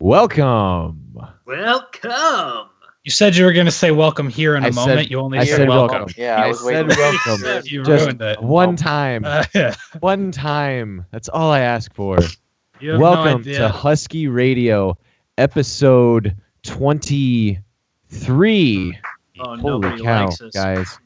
Welcome. Welcome. You said you were going to say welcome here in a moment. You only said welcome. Yeah, I was waiting. Welcome. You Just ruined it. one time. Yeah. One time. That's all I ask for. You have Welcome no to Husky Radio, episode 23. Oh, Holy nobody cow, likes us. guys.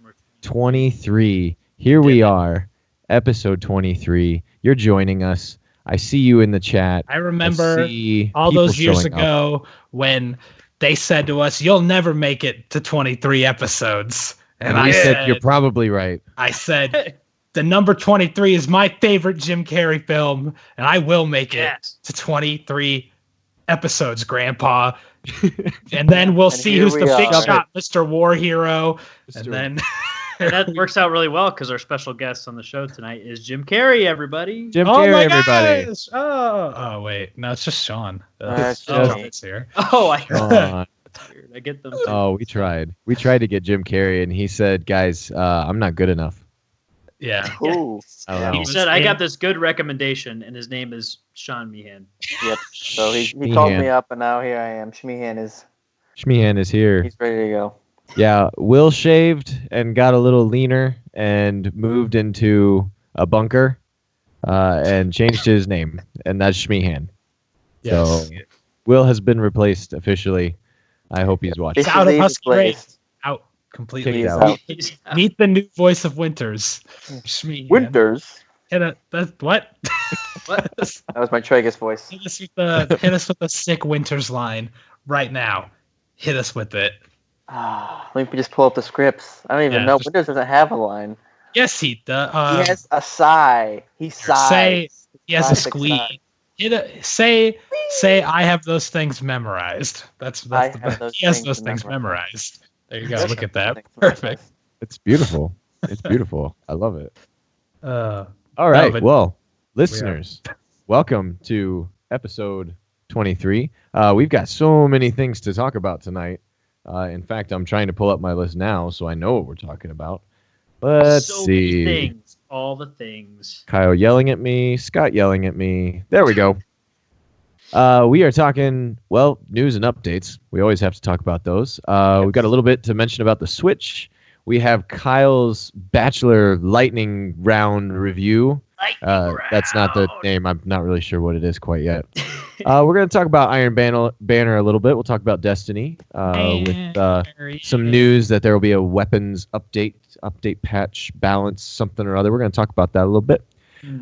23. Here we are, episode 23. You're joining us. I see you in the chat. I remember see all people those years showing up. ago when they said to us, "You'll never make it to 23 episodes." And I said, "You're probably right." I said, "The number 23 is my favorite Jim Carrey film, and I will make it to 23 episodes, Grandpa." And then we'll see who's the big shot, Mr. War Hero. And then And that works out really well because our special guest on the show tonight is Jim Carrey, everybody. Jim Carrey, everybody. Gosh! Oh, wait. No, it's just Sean. It's here. Oh, I heard that. That's weird. I get them. Oh, we tried. We tried to get Jim Carrey, and he said, "Guys, I'm not good enough." Yeah. Ooh. I don't know. He said, "I got this good recommendation," and his name is Sean Meehan. Yep. So he called me up, and now here I am. Shmeehan is here. He's ready to go. Yeah, Will shaved and got a little leaner and moved into a bunker and changed his name, and that's Shmeehan. Yes. So Will has been replaced officially. I hope he's watching. It's out of Husky Radio. Place. Out completely. Kicked out. Meet the new voice of Winters. Shmeehan. Winters. What? What? That was my Tragus voice. Hit us with the sick Winters line right now. Hit us with it. Let me just pull up the scripts. I don't even know. Winters doesn't have a line. Yes, he does. He has a sigh. He sighs. He has a squeak. Say I have those things memorized. He has those things memorized. There you go. Look at that. Perfect. It's beautiful. It's beautiful. I love it. All right. Well, listeners, welcome to episode 23. We've got so many things to talk about tonight. In fact, I'm trying to pull up my list now so I know what we're talking about. Let's see. Many things. All the things. Kyle yelling at me. Scott yelling at me. There we go. We are talking, news and updates. We always have to talk about those. We've got a little bit to mention about the Switch. We have Kyle's Bachelor lightning round review. That's not the name. I'm not really sure what it is quite yet. We're going to talk about Iron Banner a little bit. We'll talk about Destiny with some news that there will be a weapons update patch, balance, something or other. We're going to talk about that a little bit.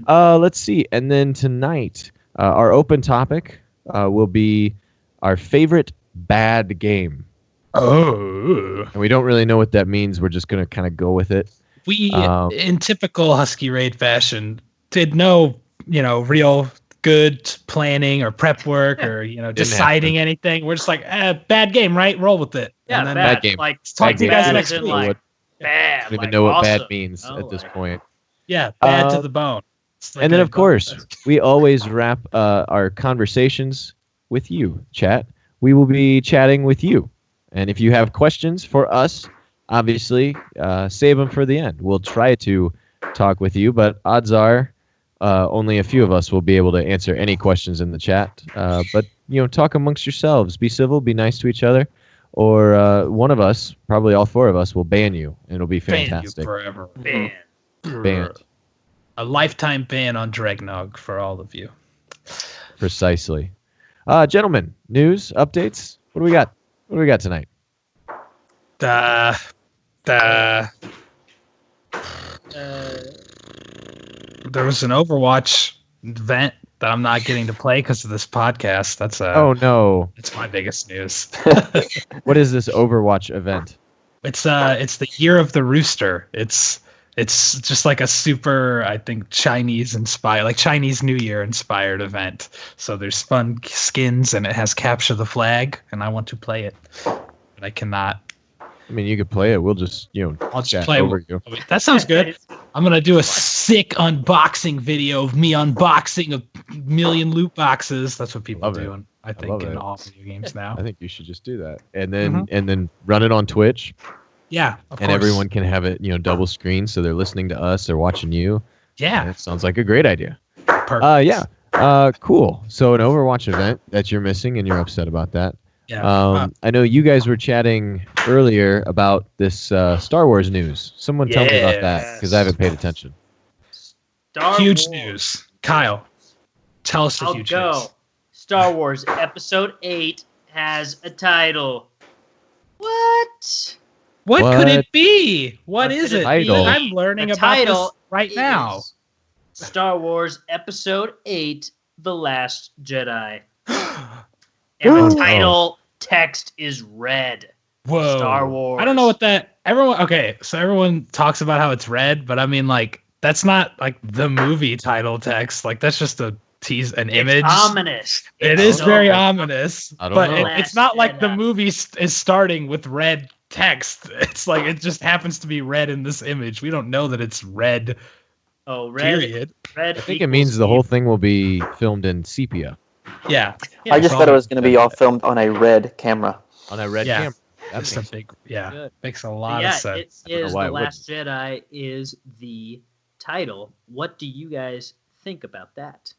Let's see. And then tonight, our open topic will be our favorite bad game. Oh. And we don't really know what that means. We're just going to kind of go with it. We, in typical Husky Raid fashion, did no, real good planning or prep work or, deciding anything. We're just like, bad game, right? Roll with it. Yeah, and then bad game. Like, talk to you guys next week. Like, bad. I don't even like, know what awesome. bad means at this point. Yeah, bad to the bone. Like and then, of course, we always wrap our conversations with you, chat. We will be chatting with you. And if you have questions for us, obviously, save them for the end. We'll try to talk with you, but odds are only a few of us will be able to answer any questions in the chat. But, talk amongst yourselves. Be civil. Be nice to each other. Or one of us, probably all four of us, will ban you, and it'll be fantastic. Ban you forever. Banned. A lifetime ban on Dragnog for all of you. Precisely. Gentlemen, news, updates. What do we got? What do we got tonight? There was an Overwatch event that I'm not getting to play because of this podcast. That's oh no, it's my biggest news. What is this Overwatch event? It's the Year of the Rooster. It's just like a super, I think, Chinese inspired, like Chinese New Year inspired event. So there's fun skins and it has capture the flag, and I want to play it, but I cannot. I mean, you could play it. We'll just, I'll just chat play over you. That sounds good. I'm gonna do a sick unboxing video of me unboxing a million loot boxes. That's what people do, and I think in all video games now. I think you should just do that, and then run it on Twitch. Yeah, of course. Everyone can have it, double screen, so they're listening to us, they're watching you. Yeah, and it sounds like a great idea. Perfect. Yeah. Cool. So an Overwatch event that you're missing, and you're upset about that. Yeah. I know you guys were chatting earlier about this Star Wars news. Someone tell me about that, because I haven't paid attention. Huge news. Kyle, tell us the I'll huge go. news. Star Wars Episode 8 has a title. What? What could it be? What is it? Title? I'm learning The about title this right now. Star Wars Episode 8, The Last Jedi. And the title text is red. Whoa. Star Wars. I don't know what that... Everyone talks about how it's red, but I mean, like, that's not, like, the movie title text. Like, that's just an image. It's ominous. It is very ominous. I don't but know. it's not like the movie is starting with red text. It's like it just happens to be red in this image. We don't know that it's red. Oh, red. Period. Red. I think it means the whole thing will be filmed in sepia. Yeah. I just thought it was going to be all filmed on a red camera. On a red Yeah. camera. That Just makes a big, Good. makes a lot Yeah, of sense. it is why The it Last Jedi is the title. What do you guys think about that?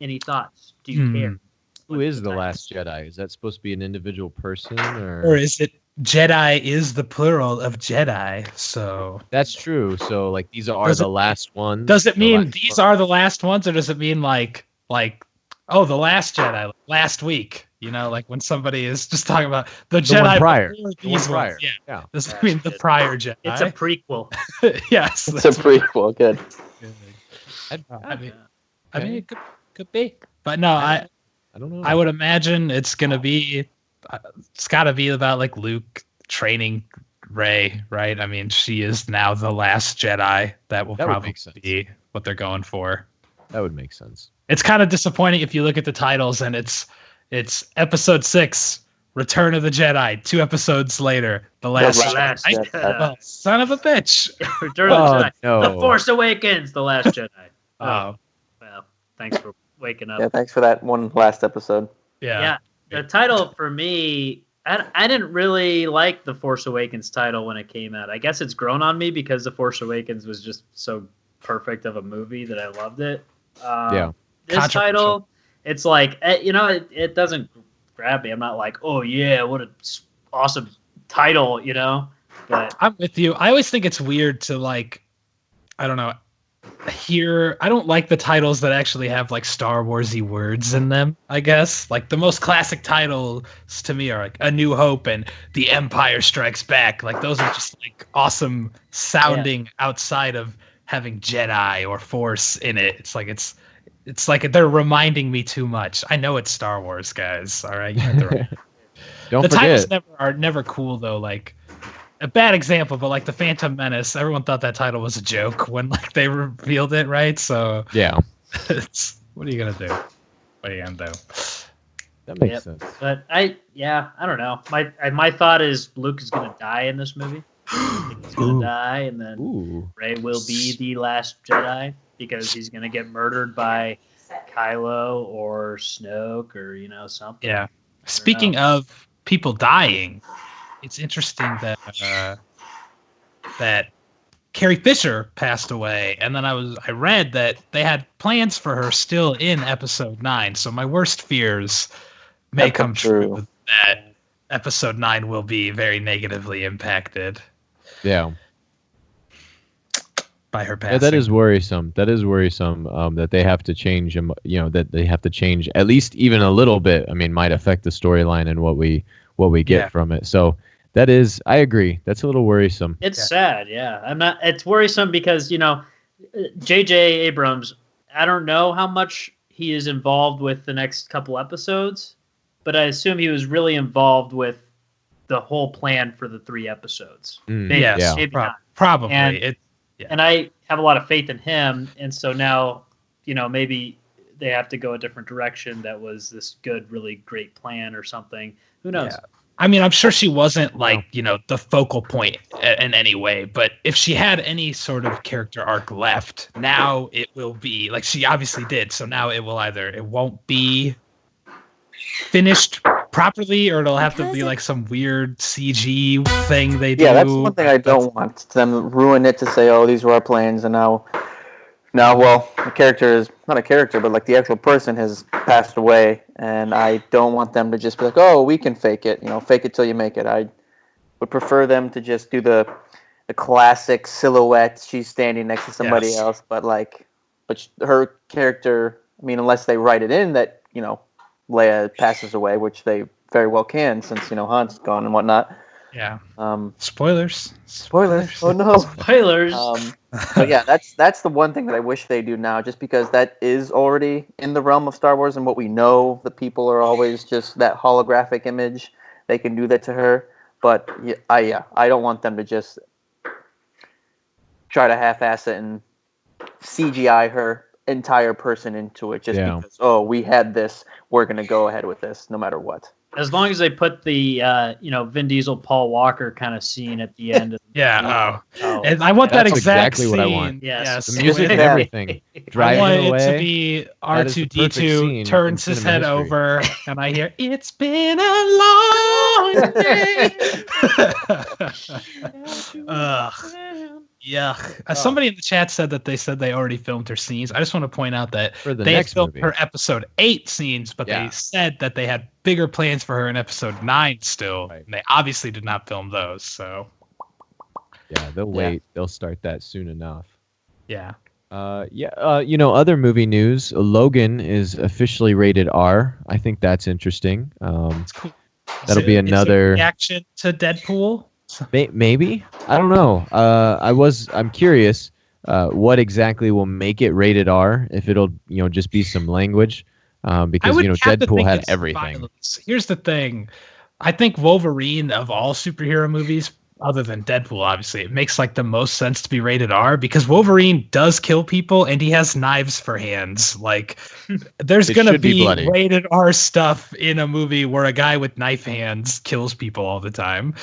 Any thoughts? Do you care? Who is the Last Jedi? Is that supposed to be an individual person, Or is it Jedi is the plural of Jedi? So That's true. So like these are the last ones. does it mean these are the last ones, or does it mean like oh, the Last Jedi last week? You know, like when somebody is just talking about the Jedi one prior. before The one these prior. ones. Yeah. Yeah. Does it mean the prior Jedi? It's a prequel. yes. It's a prequel. Good. I mean, it could be, but no, I don't know. I would imagine it's gonna be. It's got to be about like Luke training Rey, right? I mean, she is now the last Jedi. That will probably be what they're going for. That would make sense. It's kind of disappointing if you look at the titles and it's Episode 6, Return of the Jedi. 2 episodes later, The Last Jedi. Oh, son of a bitch. Return of the Jedi. No. The Force Awakens. The Last Jedi. Oh, Well, thanks for waking up. Yeah, thanks for that one last episode. yeah. The title for me, I didn't really like The Force Awakens title when it came out. I guess it's grown on me because The Force Awakens was just so perfect of a movie that I loved it. Yeah. This title, it's like, it doesn't grab me. I'm not like, oh yeah, what an awesome title, But I'm with you. I always think it's weird to like, I don't know, I don't like the titles that actually have like Star Warsy words in them, I guess. Like the most classic titles to me are like A New Hope and The Empire Strikes Back. Like those are just like awesome sounding outside of having Jedi or Force in it. It's like they're reminding me too much. I know it's Star Wars, guys. All right. Don't the forget. titles are never cool though. Like a bad example, but like the Phantom Menace, everyone thought that title was a joke when like they revealed it, right? So Yeah. what are you gonna do? What are you gonna do? That makes sense. But I don't know. My thought is Luke is gonna die in this movie. He's gonna die, and then Rey will be the last Jedi because he's gonna get murdered by Kylo or Snoke or something. Yeah. Speaking of people dying, it's interesting that that Carrie Fisher passed away, and then I read that they had plans for her still in Episode 9. So my worst fears may come true. That Episode 9 will be very negatively impacted. Yeah. By her passing. Yeah, that is worrisome. That they have to change them. That they have to change at least even a little bit. I mean, might affect the storyline and what we get from it. So that is, I agree. That's a little worrisome. It's sad. Yeah, it's worrisome because J.J. Abrams. I don't know how much he is involved with the next couple episodes, but I assume he was really involved with the whole plan for the 3 episodes. Maybe not. Probably. And I have a lot of faith in him, and so now, maybe they have to go a different direction. That was this good, really great plan or something. Who knows? Yeah. I mean, I'm sure she wasn't like, the focal point in any way, but if she had any sort of character arc left, now it will be like she obviously did. So now it won't be finished properly, or it'll have to be like some weird CG thing they do. Yeah, that's one thing I don't want them to ruin it to say, oh, these were our plans, and now No, well, the character is not a character, but like the actual person has passed away, and I don't want them to just be like, "Oh, we can fake it," fake it till you make it. I would prefer them to just do the classic silhouette. She's standing next to somebody else, but her character. I mean, unless they write it in that Leia passes away, which they very well can, since Han's gone and whatnot. Yeah. Spoilers. Oh no. Spoilers. But yeah, that's the one thing that I wish they do now, just because that is already in the realm of Star Wars and what we know. The people are always just that holographic image. They can do that to her, but I don't want them to just try to half-ass it and CGI her entire person into it just because we had this, we're gonna go ahead with this no matter what. As long as they put the Vin Diesel Paul Walker kind of scene at the end. And I want that exact scene. What I want. Yes. The music and everything. I want Driving away. it to be R2D2 turns his head over, and I hear, "It's been a long day." Yuck. Somebody in the chat said that they already filmed her scenes. I just want to point out that they filmed her episode 8 scenes, but they said that they had bigger plans for her in episode 9 still. Right. And they obviously did not film those. So yeah, they'll wait. They'll start that soon enough. Yeah. Other movie news. Logan is officially rated R. I think that's interesting. That's cool. That'll be another reaction to Deadpool. Maybe. I don't know. I'm curious what exactly will make it rated R, if it'll just be some language, because Deadpool had everything. Violence. Here's the thing. I think Wolverine, of all superhero movies other than Deadpool, obviously, it makes like the most sense to be rated R, because Wolverine does kill people and he has knives for hands. Like there's going to be rated R stuff in a movie where a guy with knife hands kills people all the time.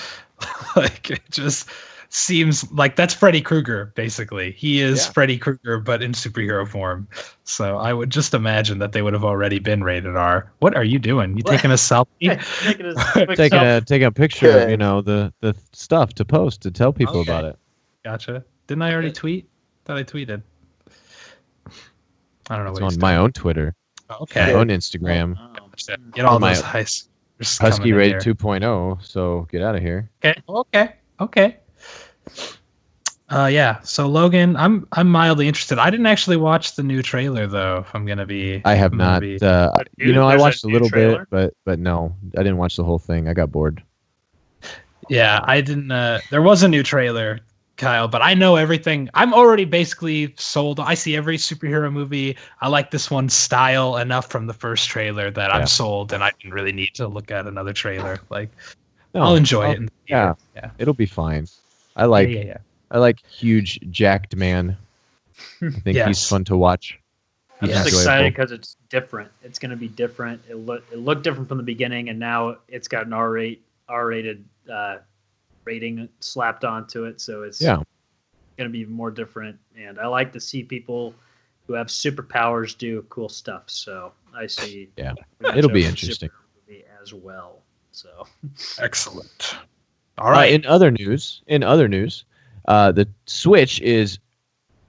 Like it just seems like that's Freddy Krueger, basically. He is Freddy Krueger, but in superhero form. So I would just imagine that they would have already been rated R. What are you doing? You taking a selfie? taking a picture of the stuff to post to tell people about it. Gotcha. Didn't I already tweet? Thought I tweeted. I don't know. It's on my own Twitter. Okay. My own Instagram. Get all those heists. Husky rated 2.0, so get out of here. Okay. So Logan, I'm mildly interested. I didn't actually watch the new trailer though, if I'm gonna be. I have not. I watched a little bit, but no, I didn't watch the whole thing. I got bored. Yeah, I didn't. There was a new trailer, Kyle, but I know everything. I'm already basically sold. I see every superhero movie. I like this one's style enough from the first trailer that I'm sold, and I didn't really need to look at another trailer. I'll enjoy it. Yeah, it'll be fine. I like huge jacked man. I think he's fun to watch. I'm just excited because it's different. It's going to be different. It looked different from the beginning, and now it's got an R-rated rating slapped onto it, so it's going to be more different. And I like to see people who have superpowers do cool stuff. So I see. Yeah, it'll be interesting as well. So excellent. All right. In other news, the Switch is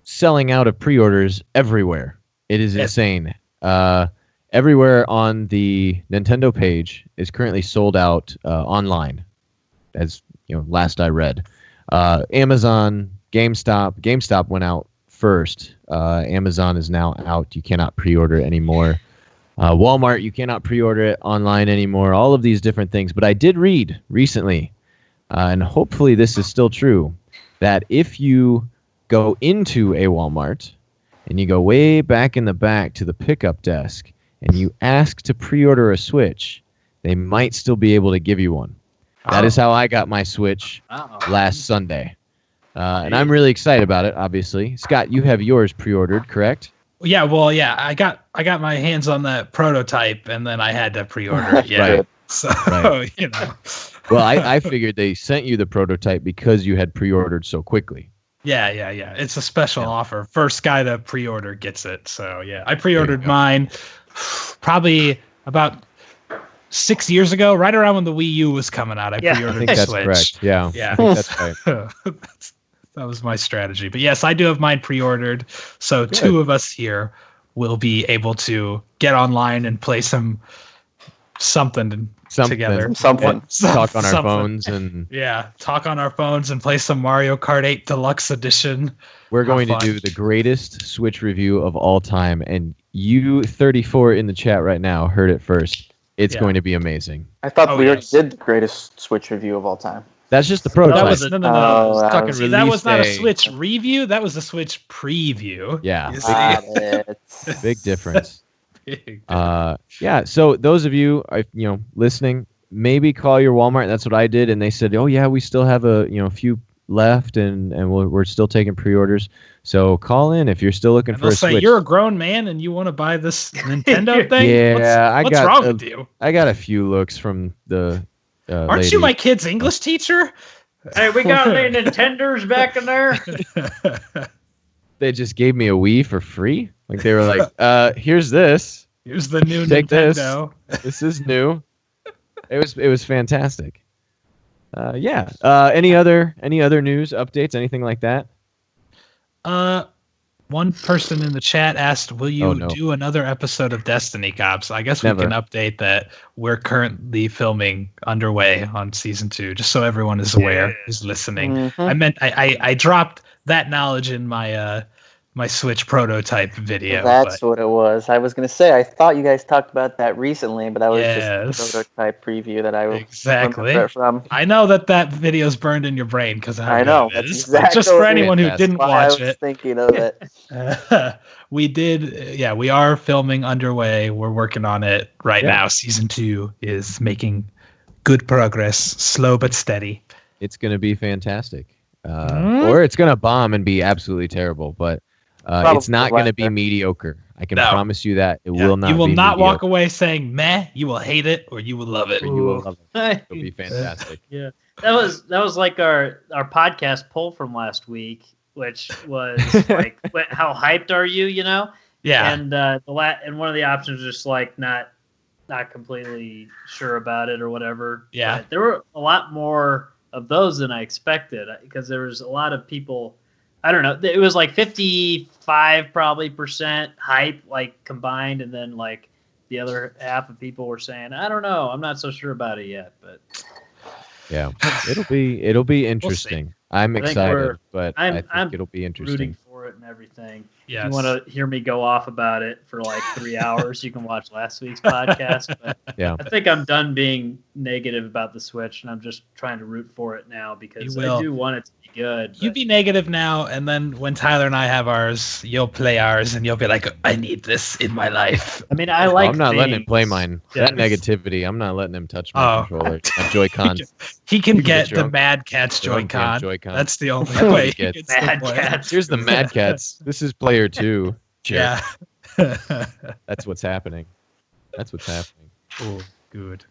selling out of pre-orders everywhere. It is insane. Everywhere on the Nintendo page is currently sold out online, as last I read. Amazon, GameStop went out first. Amazon is now out. You cannot pre-order it anymore. Walmart, you cannot pre-order it online anymore. All of these different things. But I did read recently, and hopefully this is still true, that if you go into a Walmart and you go way back in the back to the pickup desk and you ask to pre-order a Switch, they might still be able to give you one. That is how I got my Switch last Sunday. And I'm really excited about it, obviously. Scott, you have yours pre-ordered, correct? Yeah, I got my hands on that prototype, and then I had to pre-order it. Yeah. Right. So, Well, I figured they sent you the prototype because you had pre-ordered so quickly. Yeah. It's a special offer. First guy to pre-order gets it. So, yeah. I pre-ordered mine probably about 6 years ago, right around when the Wii U was coming out. I pre-ordered I think that's Switch. correct. Yeah. Yeah. I think that's right. That was my strategy. But yes, I do have mine pre-ordered. So Good. 2 of us here will be able to get online and play something together. Something. Talk on our Something. phones, and Yeah, talk on our phones and play some Mario Kart 8 Deluxe Edition. we're going to fun. do the greatest Switch review of all time. And you 34 in the chat right now heard it first. It's Yeah. going to be amazing. I thought Oh, we already yes. did the greatest Switch review of all time. That's just the That prototype. was No. Oh, that Talking was- See, that release was not a day. Switch review. That was a Switch preview. Yeah, You big, see? Got it. big difference. Big Yeah. So those of you, listening, maybe call your Walmart. That's what I did, and they said, "Oh yeah, we still have a few left, and we're still taking pre-orders. So call in if you're still looking And for they'll a say Switch." you're a grown man and you want to buy this Nintendo thing. Yeah, what's I got wrong with you? I got a few looks from the. Aren't lady. you my kid's English teacher? Hey, we got any Nintenders back in there? They just gave me a Wii for free. Like they were like, "Here's this. Here's the new Take this. Nintendo. This is new." It was fantastic. Yeah. Any other news updates? Anything like that? One person in the chat asked, "Will you Oh, no. do another episode of Destiny Cops?" I guess Never. we can update that we're currently filming underway on season 2, just so everyone is aware, who's listening. Mhm. I dropped that knowledge in my my Switch prototype video. That's but what it was. I was going to say, I thought you guys talked about that recently, but that was Yes. just a prototype preview that I Exactly. remember it from. I know that video's burned in your brain because I know. It That's is. exactly Just for what it anyone who is. didn't Why I watch was it. thinking of it. We did, we are filming underway. We're working on it right Yeah. now. Season 2 is making good progress, slow but steady. It's going to be fantastic. Or it's going to bomb and be absolutely terrible, but it's not going to be latter. mediocre. I can No. promise you that. It Yeah, will not you will be not walk mediocre. away saying meh. You will hate it or you will love it. You will love it. It'll Yeah, be fantastic. that was like our podcast poll from last week, which was like, how hyped are you? Yeah. And and one of the options was just like not completely sure about it or whatever. Yeah. But there were a lot more of those than I expected because there was a lot of people. I don't know. It was like 55% probably hype, like combined, and then like the other half of people were saying, "I don't know. I'm not so sure about it yet." But Yeah, it'll be interesting. I'm think excited, but I I'm think it'll be interesting. rooting for it and everything. If Yes. you want to hear me go off about it for like 3 hours, you can watch last week's podcast. But Yeah. I think I'm done being negative about the Switch, and I'm just trying to root for it now because You will. I do want it to be good. You but- be negative now, and then when Tyler and I have ours, you'll play ours, and you'll be like, "I need this in my life." I mean, I like. I'm not letting him things. play mine. Yeah. That negativity, I'm not letting him touch my Oh. controller, my Joy-Cons. He can You can get get your the own- Mad Cat's your own damn Joy-Con. Joy-Con. That's the only That's what way he he gets. gets to Mad play. Cats. Here's the Mad Cats. This is player 2. Yeah. That's what's happening. That's what's happening. Oh, good.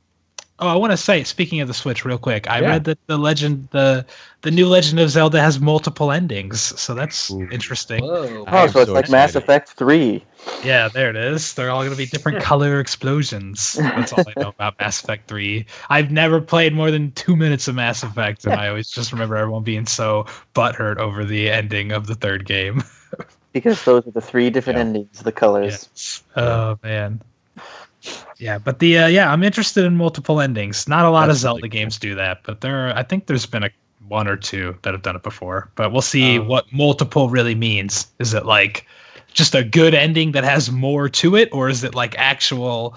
Oh, I want to say, speaking of the Switch, real quick, I Yeah. read that the new Legend of Zelda has multiple endings, so that's Ooh. interesting. Whoa. I Oh, am so it's so like Mass excited. Effect 3. Yeah, there it is. They're all going to be different color explosions. That's all I know about Mass Effect 3. I've never played more than 2 minutes of Mass Effect, and I always just remember everyone being so butthurt over the ending of the third game. Because those are the 3 different Yeah. endings, the colors. Yes. Oh, man. Yeah, but I'm interested in multiple endings. Not a lot That's of Zelda really cool. games do that, but I think there's been one or two that have done it before. But we'll see what multiple really means. Is it like just a good ending that has more to it, or is it like actual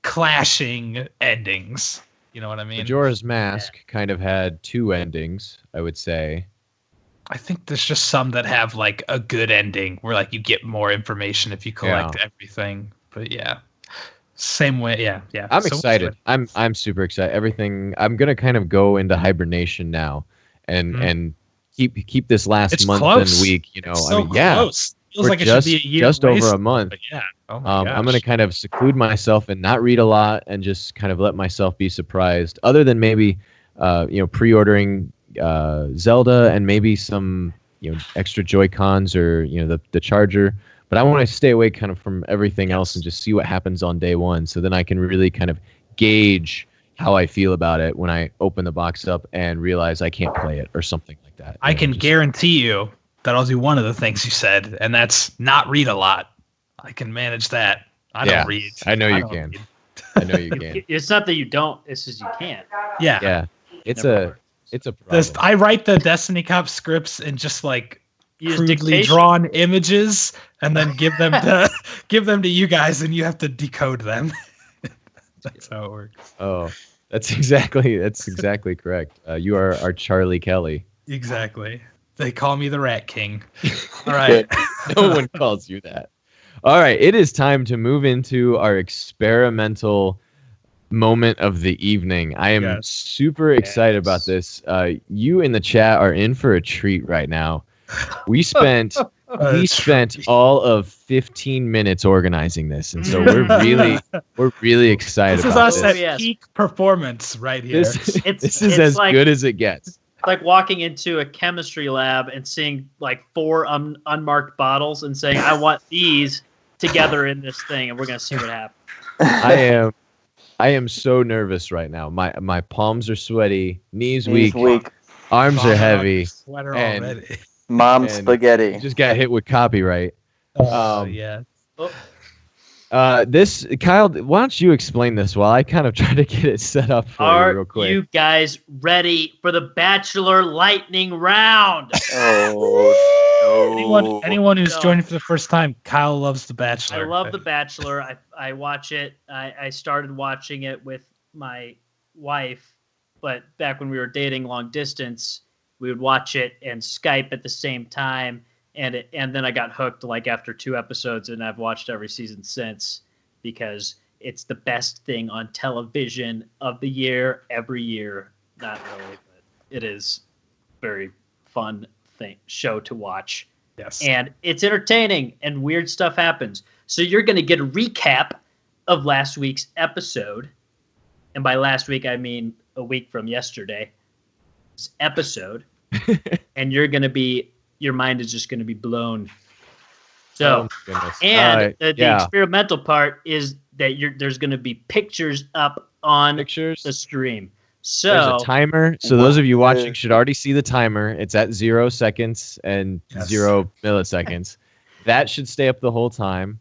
clashing endings? You know what I mean? Majora's Mask kind of had 2 endings, I would say. I think there's just some that have like a good ending where like you get more information if you collect everything. But yeah. Same way, yeah. I'm So we'll excited. see. I'm super excited. Everything. I'm gonna kind of go into hibernation now, and Mhm. and keep this last It's month close. and week. It's so yeah, close. Feels we're like it just should be a year just over wasted, a month. But yeah. Oh my I'm gonna gosh. kind of seclude myself and not read a lot, and just kind of let myself be surprised. Other than maybe, pre-ordering Zelda and maybe some extra Joy-Cons or the charger. But I want to stay away kind of from everything else and just see what happens on day one. So then I can really kind of gauge how I feel about it when I open the box up and realize I can't play it or something like like that. I can guarantee you that I'll do one of the things you said, and that's not read a lot. I can manage that. I don't read. I know you don't can. read. I know you can. It's not that you don't. It's just you can't. Yeah. Yeah. It's Never a problem. I write the Destiny Cop scripts in just like Use crudely dictation. drawn images, and then give them to you guys, and you have to decode them. That's how it works. Oh, that's exactly correct. You are our Charlie Kelly. Exactly. They call me the Rat King. All right. No one calls you that. All right, it is time to move into our experimental moment of the evening. I am super excited about this. You in the chat are in for a treat right now. We spent all of 15 minutes organizing this, and so we're really excited. This is about us this. at peak performance right here. This is as good as it gets. Like walking into a chemistry lab and seeing like 4 unmarked bottles and saying, "I want these together in this thing," and we're gonna see what happens. I am so nervous right now. My palms are sweaty, knees weak, arms are heavy, Sweater and already. Mom spaghetti. Just got hit with copyright. Yeah. This Kyle, why don't you explain this while I kind of try to get it set up for you real quick. Are you guys ready for the Bachelor lightning round? Oh, Anyone who's joining for the first time, Kyle loves The Bachelor. I love The Bachelor. I watch it. I started watching it with my wife, but back when we were dating long distance, we would watch it and Skype at the same time. And then I got hooked like after 2 episodes, and I've watched every season since because it's the best thing on television of the year every year. Not really, but it is very fun show to watch. Yes. And it's entertaining and weird stuff happens. So you're going to get a recap of last week's episode. And by last week, I mean a week from yesterday's episode. And your mind is just going to be blown. So, the experimental part is that there's going to be pictures up on the stream. So there's a timer. So those of you watching should already see the timer. It's at 0 seconds and 0 milliseconds. That should stay up the whole time.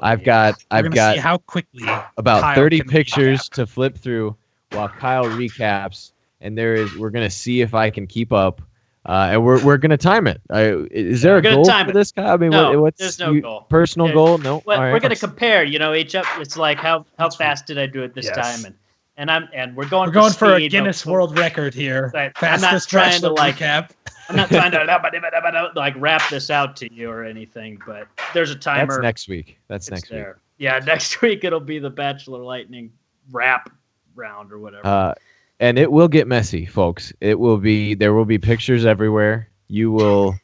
I've got see how quickly about Kyle 30 can pictures recap. to flip through while Kyle recaps, and we're gonna see if I can keep up. And we're gonna time it. Is there a goal for this, Kyle? I mean, what's there's no goal. Personal goal? No. We're gonna compare. Each up. It's like how fast did I do it this time? And we're going for speed, a Guinness World Record here. Right. Fastest trying to recap. I'm not trying to like rap this out to you or anything, but there's a timer. That's next week. That's next week. Yeah, next week it'll be the Bachelor Lightning rap round or whatever. And it will get messy, folks. There will be pictures everywhere. You will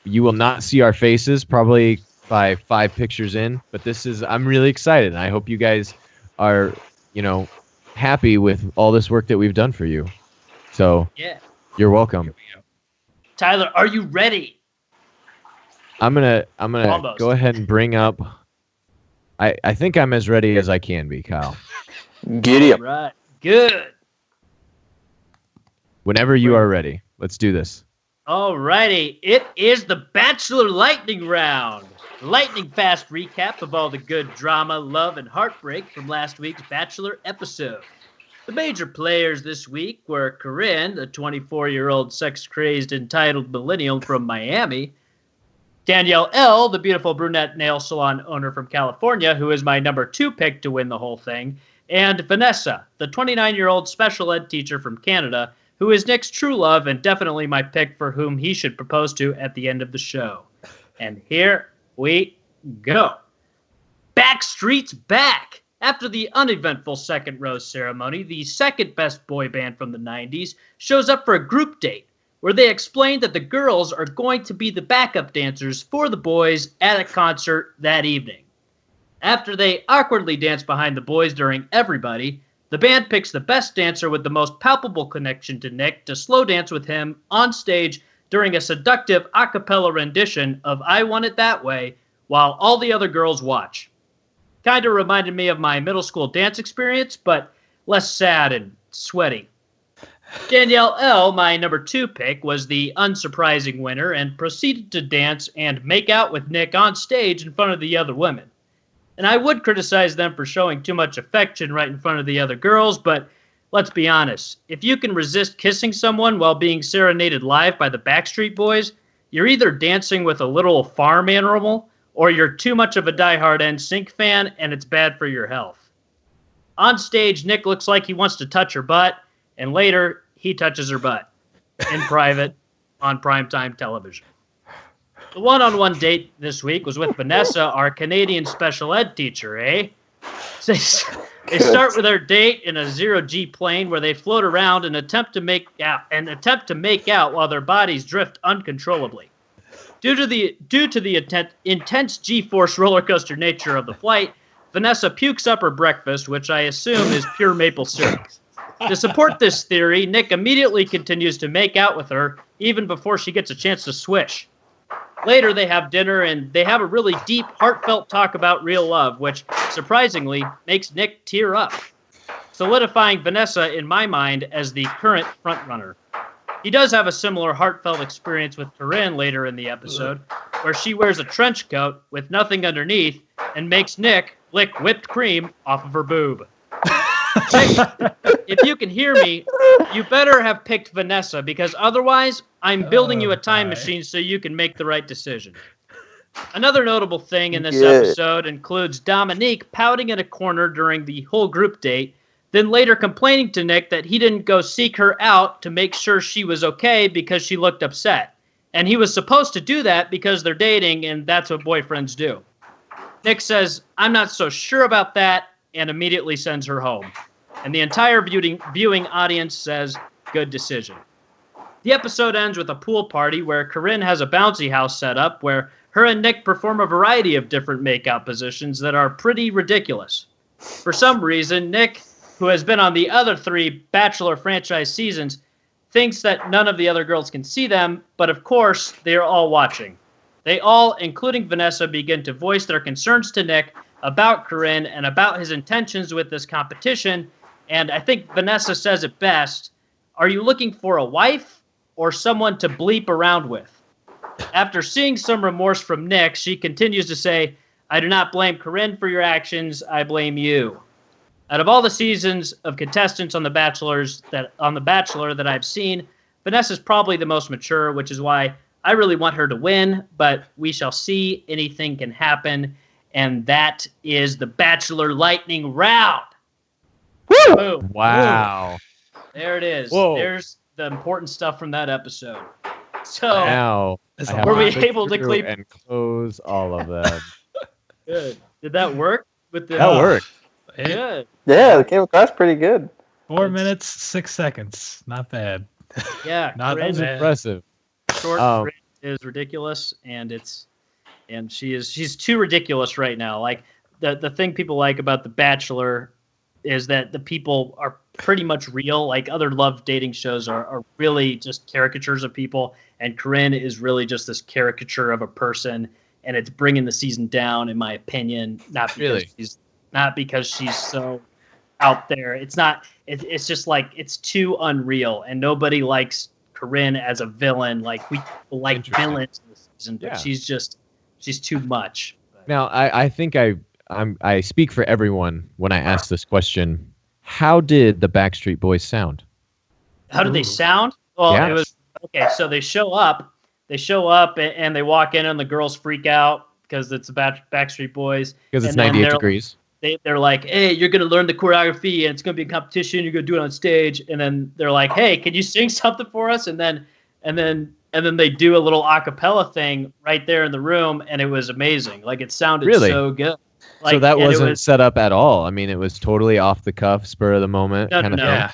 not see our faces probably by 5 pictures in, but I'm really excited, and I hope you guys are, happy with all this work that we've done for you. So yeah, you're welcome. Tyler, are you ready? I'm gonna go ahead and bring up. I think I'm as ready as I can be, Kyle. Giddy up. Right, good. Whenever you are ready, let's do this. All righty, it is the Bachelor Lightning Round. Lightning fast recap of all the good drama, love, and heartbreak from last week's Bachelor episode. The major players this week were Corinne, a 24-year-old sex-crazed entitled millennial from Miami, Danielle L., the beautiful brunette nail salon owner from California, who is my number 2 pick to win the whole thing, and Vanessa, the 29-year-old special ed teacher from Canada, who is Nick's true love and definitely my pick for whom he should propose to at the end of the show. And here we go. Backstreet's back. After the uneventful second rose ceremony, the second best boy band from the 90s shows up for a group date where they explain that the girls are going to be the backup dancers for the boys at a concert that evening. After they awkwardly dance behind the boys during Everybody, the band picks the best dancer with the most palpable connection to Nick to slow dance with him on stage during a seductive a cappella rendition of I Want It That Way while all the other girls watch. Kind of reminded me of my middle school dance experience, but less sad and sweaty. Danielle L., my number 2 pick, was the unsurprising winner and proceeded to dance and make out with Nick on stage in front of the other women. And I would criticize them for showing too much affection right in front of the other girls, but let's be honest. If you can resist kissing someone while being serenaded live by the Backstreet Boys, you're either dancing with a literal farm animal or you're too much of a diehard NSYNC fan and it's bad for your health. On stage, Nick looks like he wants to touch her butt, and later, he touches her butt in private on primetime television. The one-on-one date this week was with Vanessa, our Canadian special ed teacher, eh? They start with their date in a zero-G plane where they float around and attempt to make out while their bodies drift uncontrollably. Due to the intense G-force roller coaster nature of the flight, Vanessa pukes up her breakfast, which I assume is pure maple syrup. To support this theory, Nick immediately continues to make out with her even before she gets a chance to swish. Later, they have dinner, and they have a really deep, heartfelt talk about real love, which, surprisingly, makes Nick tear up, solidifying Vanessa, in my mind, as the current frontrunner. He does have a similar heartfelt experience with Corinne later in the episode, where she wears a trench coat with nothing underneath and makes Nick lick whipped cream off of her boob. Nick, if you can hear me, you better have picked Vanessa, because otherwise, I'm building you a time machine so you can make the right decision. Another notable thing in this episode includes Dominique pouting in a corner during the whole group date, then later complaining to Nick that he didn't go seek her out to make sure she was okay because she looked upset. And he was supposed to do that because they're dating, and that's what boyfriends do. Nick says, "I'm not so sure about that," and immediately sends her home. And the entire viewing audience says, "Good decision." The episode ends with a pool party where Corinne has a bouncy house set up where her and Nick perform a variety of different makeout positions that are pretty ridiculous. For some reason, Nick, who has been on the other 3 Bachelor franchise seasons, thinks that none of the other girls can see them, but of course, they are all watching. They all, including Vanessa, begin to voice their concerns to Nick about Corinne and about his intentions with this competition, and I think Vanessa says it best: "Are you looking for a wife or someone to bleep around with?" After seeing some remorse from Nick, she continues to say, "I do not blame Corinne for your actions, I blame you." Out of all the seasons of contestants on The Bachelor that I've seen, Vanessa's probably the most mature, which is why I really want her to win, but we shall see. Anything can happen. And that is the Bachelor Lightning Round. Woo! Boom. Wow. There it is. Whoa. There's the important stuff from that episode. So Now, were we able to clean and close all of them? Good. Did that work? With the That worked. Good. Yeah, it came across pretty good. 4 minutes, 6 seconds. Not bad. Yeah. Not That was bad. impressive. Short is ridiculous, and she's too ridiculous right now. Like the thing people like about The Bachelor is that the people are pretty much real. Like other love dating shows are really just caricatures of people, and Corinne is really just this caricature of a person, and it's bringing the season down, in my opinion. Not because she's so out there. It's not. It's just like it's too unreal, and nobody likes Corinne as a villain. Like we like villains in this season, but she's too much. Now, I think I speak for everyone when I ask this question. How did the Backstreet Boys sound? How did they sound? Well, It was okay. So they show up. And they walk in, and the girls freak out because it's the Backstreet Boys. Because it's 98 degrees. They're like, "Hey, you're gonna learn the choreography, and it's gonna be a competition. You're gonna do it on stage." And then they're like, "Hey, can you sing something for us?" And then they do a little a cappella thing right there in the room, and it was amazing. Like it sounded so good. Like, so that wasn't set up at all. I mean, it was totally off the cuff, spur of the moment kind of thing. Yeah.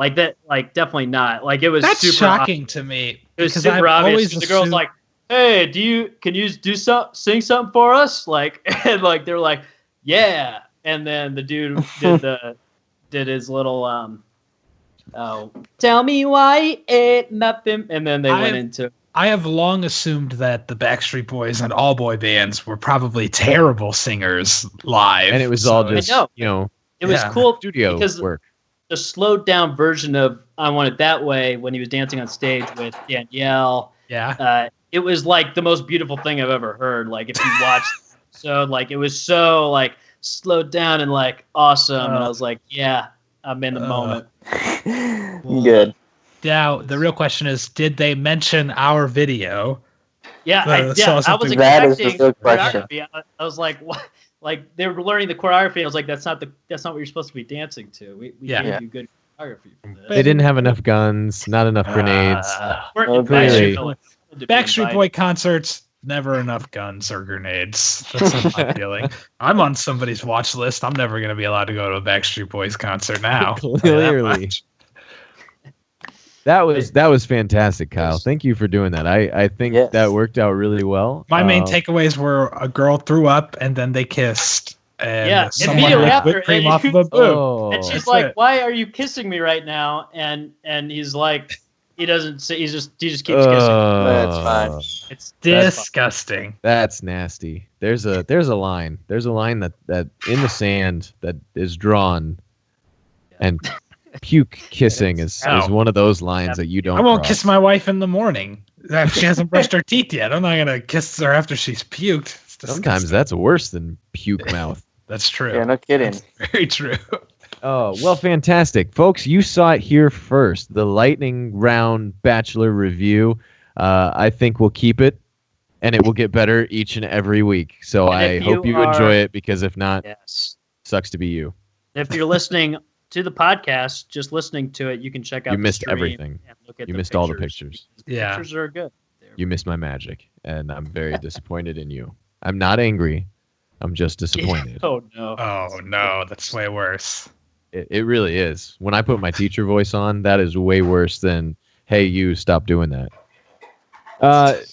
Like that, like definitely not. Like it was That's super shocking obvious. To me. It was super obvious. The girl's like, "Hey, can you sing something for us?" Like, and like they're like, "Yeah." And then the dude did his little tell me why it nothing, and then they went into. I have long assumed that the Backstreet Boys and all boy bands were probably terrible singers live, and it was all just it was cool studio because work. the slowed down version of I Want It That Way when he was dancing on stage with Danielle. Yeah. It was like the most beautiful thing I've ever heard. Like if you watched like it was so like slowed down and like awesome. And I was like, yeah, I'm in the moment. Good. Now, the real question is, did they mention our video? Yeah, I was expecting That is the real question. choreography. I was like, what? Like they were learning the choreography. I was like, that's not what you're supposed to be dancing to. We gave you good choreography for this. They didn't have enough guns, not enough grenades. Backstreet Boy concerts, never enough guns or grenades. That's my feeling. I'm on somebody's watch list. I'm never going to be allowed to go to a Backstreet Boys concert now. Clearly. That was fantastic, Kyle. Thank you for doing that. I think that worked out really well. My main takeaways were a girl threw up and then they kissed. And someone immediately had whipped cream off of a boob. And she's like, "Why are you kissing me right now?" And he's like, he doesn't say. He just keeps kissing. That's fine. It's disgusting. That's nasty. There's a line. There's a line that in the sand that is drawn, and puke kissing is one of those lines that you don't. I won't cross. kiss my wife in the morning. She hasn't brushed her teeth yet. I'm not gonna kiss her after she's puked. Sometimes that's worse than puke mouth. That's true. Yeah, no kidding. That's very true. Oh, well, fantastic. Folks, you saw it here first. The lightning round Bachelor review. I think we'll keep it, and it will get better each and every week. So I hope you enjoy it, because if not, sucks to be you. If you're listening to the podcast, just listening to it, you can check out You missed everything. And look at you missed all the pictures. The pictures are good. You missed my magic, and I'm very disappointed in you. I'm not angry. I'm just disappointed. Oh, no. Oh, no. That's way worse. It really is. When I put my teacher voice on, that is way worse than, hey, you, stop doing that.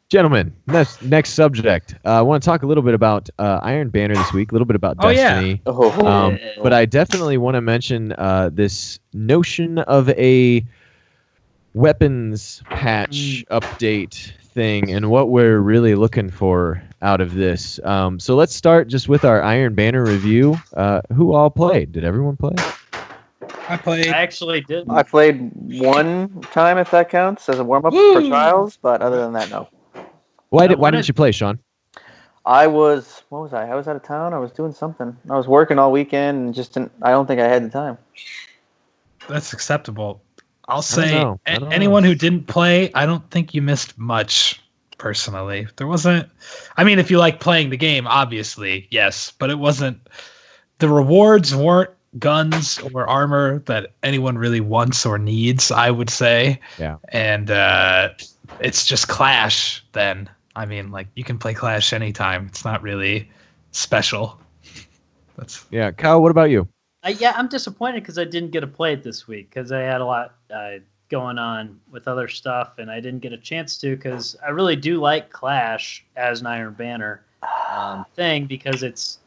Gentlemen, next subject. I want to talk a little bit about Iron Banner this week, a little bit about Destiny. Yeah. But I definitely want to mention this notion of a weapons patch update thing and what we're really looking for out of this. So let's start just with our Iron Banner review. Who all played? Did everyone play? I played. I actually did. I played one time, if that counts, as a warm-up for trials, but other than that, no. Why didn't you play, Sean? I was out of town. I was doing something. I was working all weekend and I don't think I had the time. That's acceptable. I'll say know. anyone who didn't play, I don't think you missed much, personally. There wasn't... I mean, if you like playing the game, obviously, yes, but it wasn't... The rewards weren't guns or armor that anyone really wants or needs, I would say. Yeah. And it's just Clash, then. I mean, like, you can play Clash anytime. It's not really special. Yeah, Kyle, what about you? I'm disappointed because I didn't get to play it this week because I had a lot going on with other stuff, and I didn't get a chance to because I really do like Clash as an Iron Banner thing because it's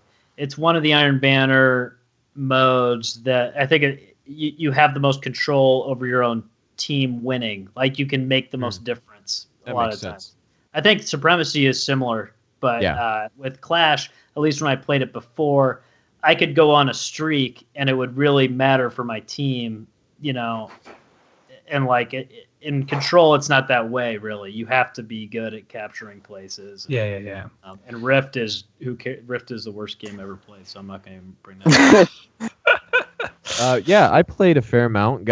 one of the Iron Banner modes that I think you have the most control over your own team winning. Like, you can make the most difference a lot of times. I think Supremacy is similar, but with Clash, at least when I played it before, I could go on a streak and it would really matter for my team, and like in Control, it's not that way really. You have to be good at capturing places. Yeah. And Rift is the worst game ever played, so I'm not going to even bring that up. I played a fair amount.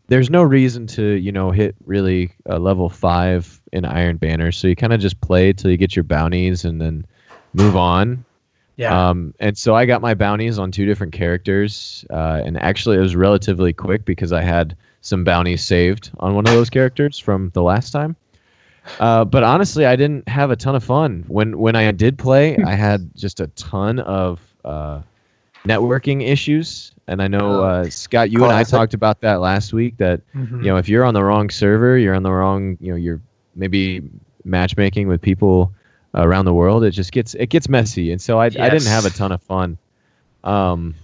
There's no reason to, hit really level 5 in Iron Banner, so you kind of just play till you get your bounties and then move on. Yeah. And so I got my bounties on 2 different characters, and actually it was relatively quick because I had some bounties saved on one of those characters from the last time. But honestly, I didn't have a ton of fun. When I did play, I had just a ton of networking issues. And I know, Scott, you and I talked about that last week, that, if you're on the wrong server, you're on the wrong, you're maybe matchmaking with people around the world, it gets messy, and so I didn't have a ton of fun. And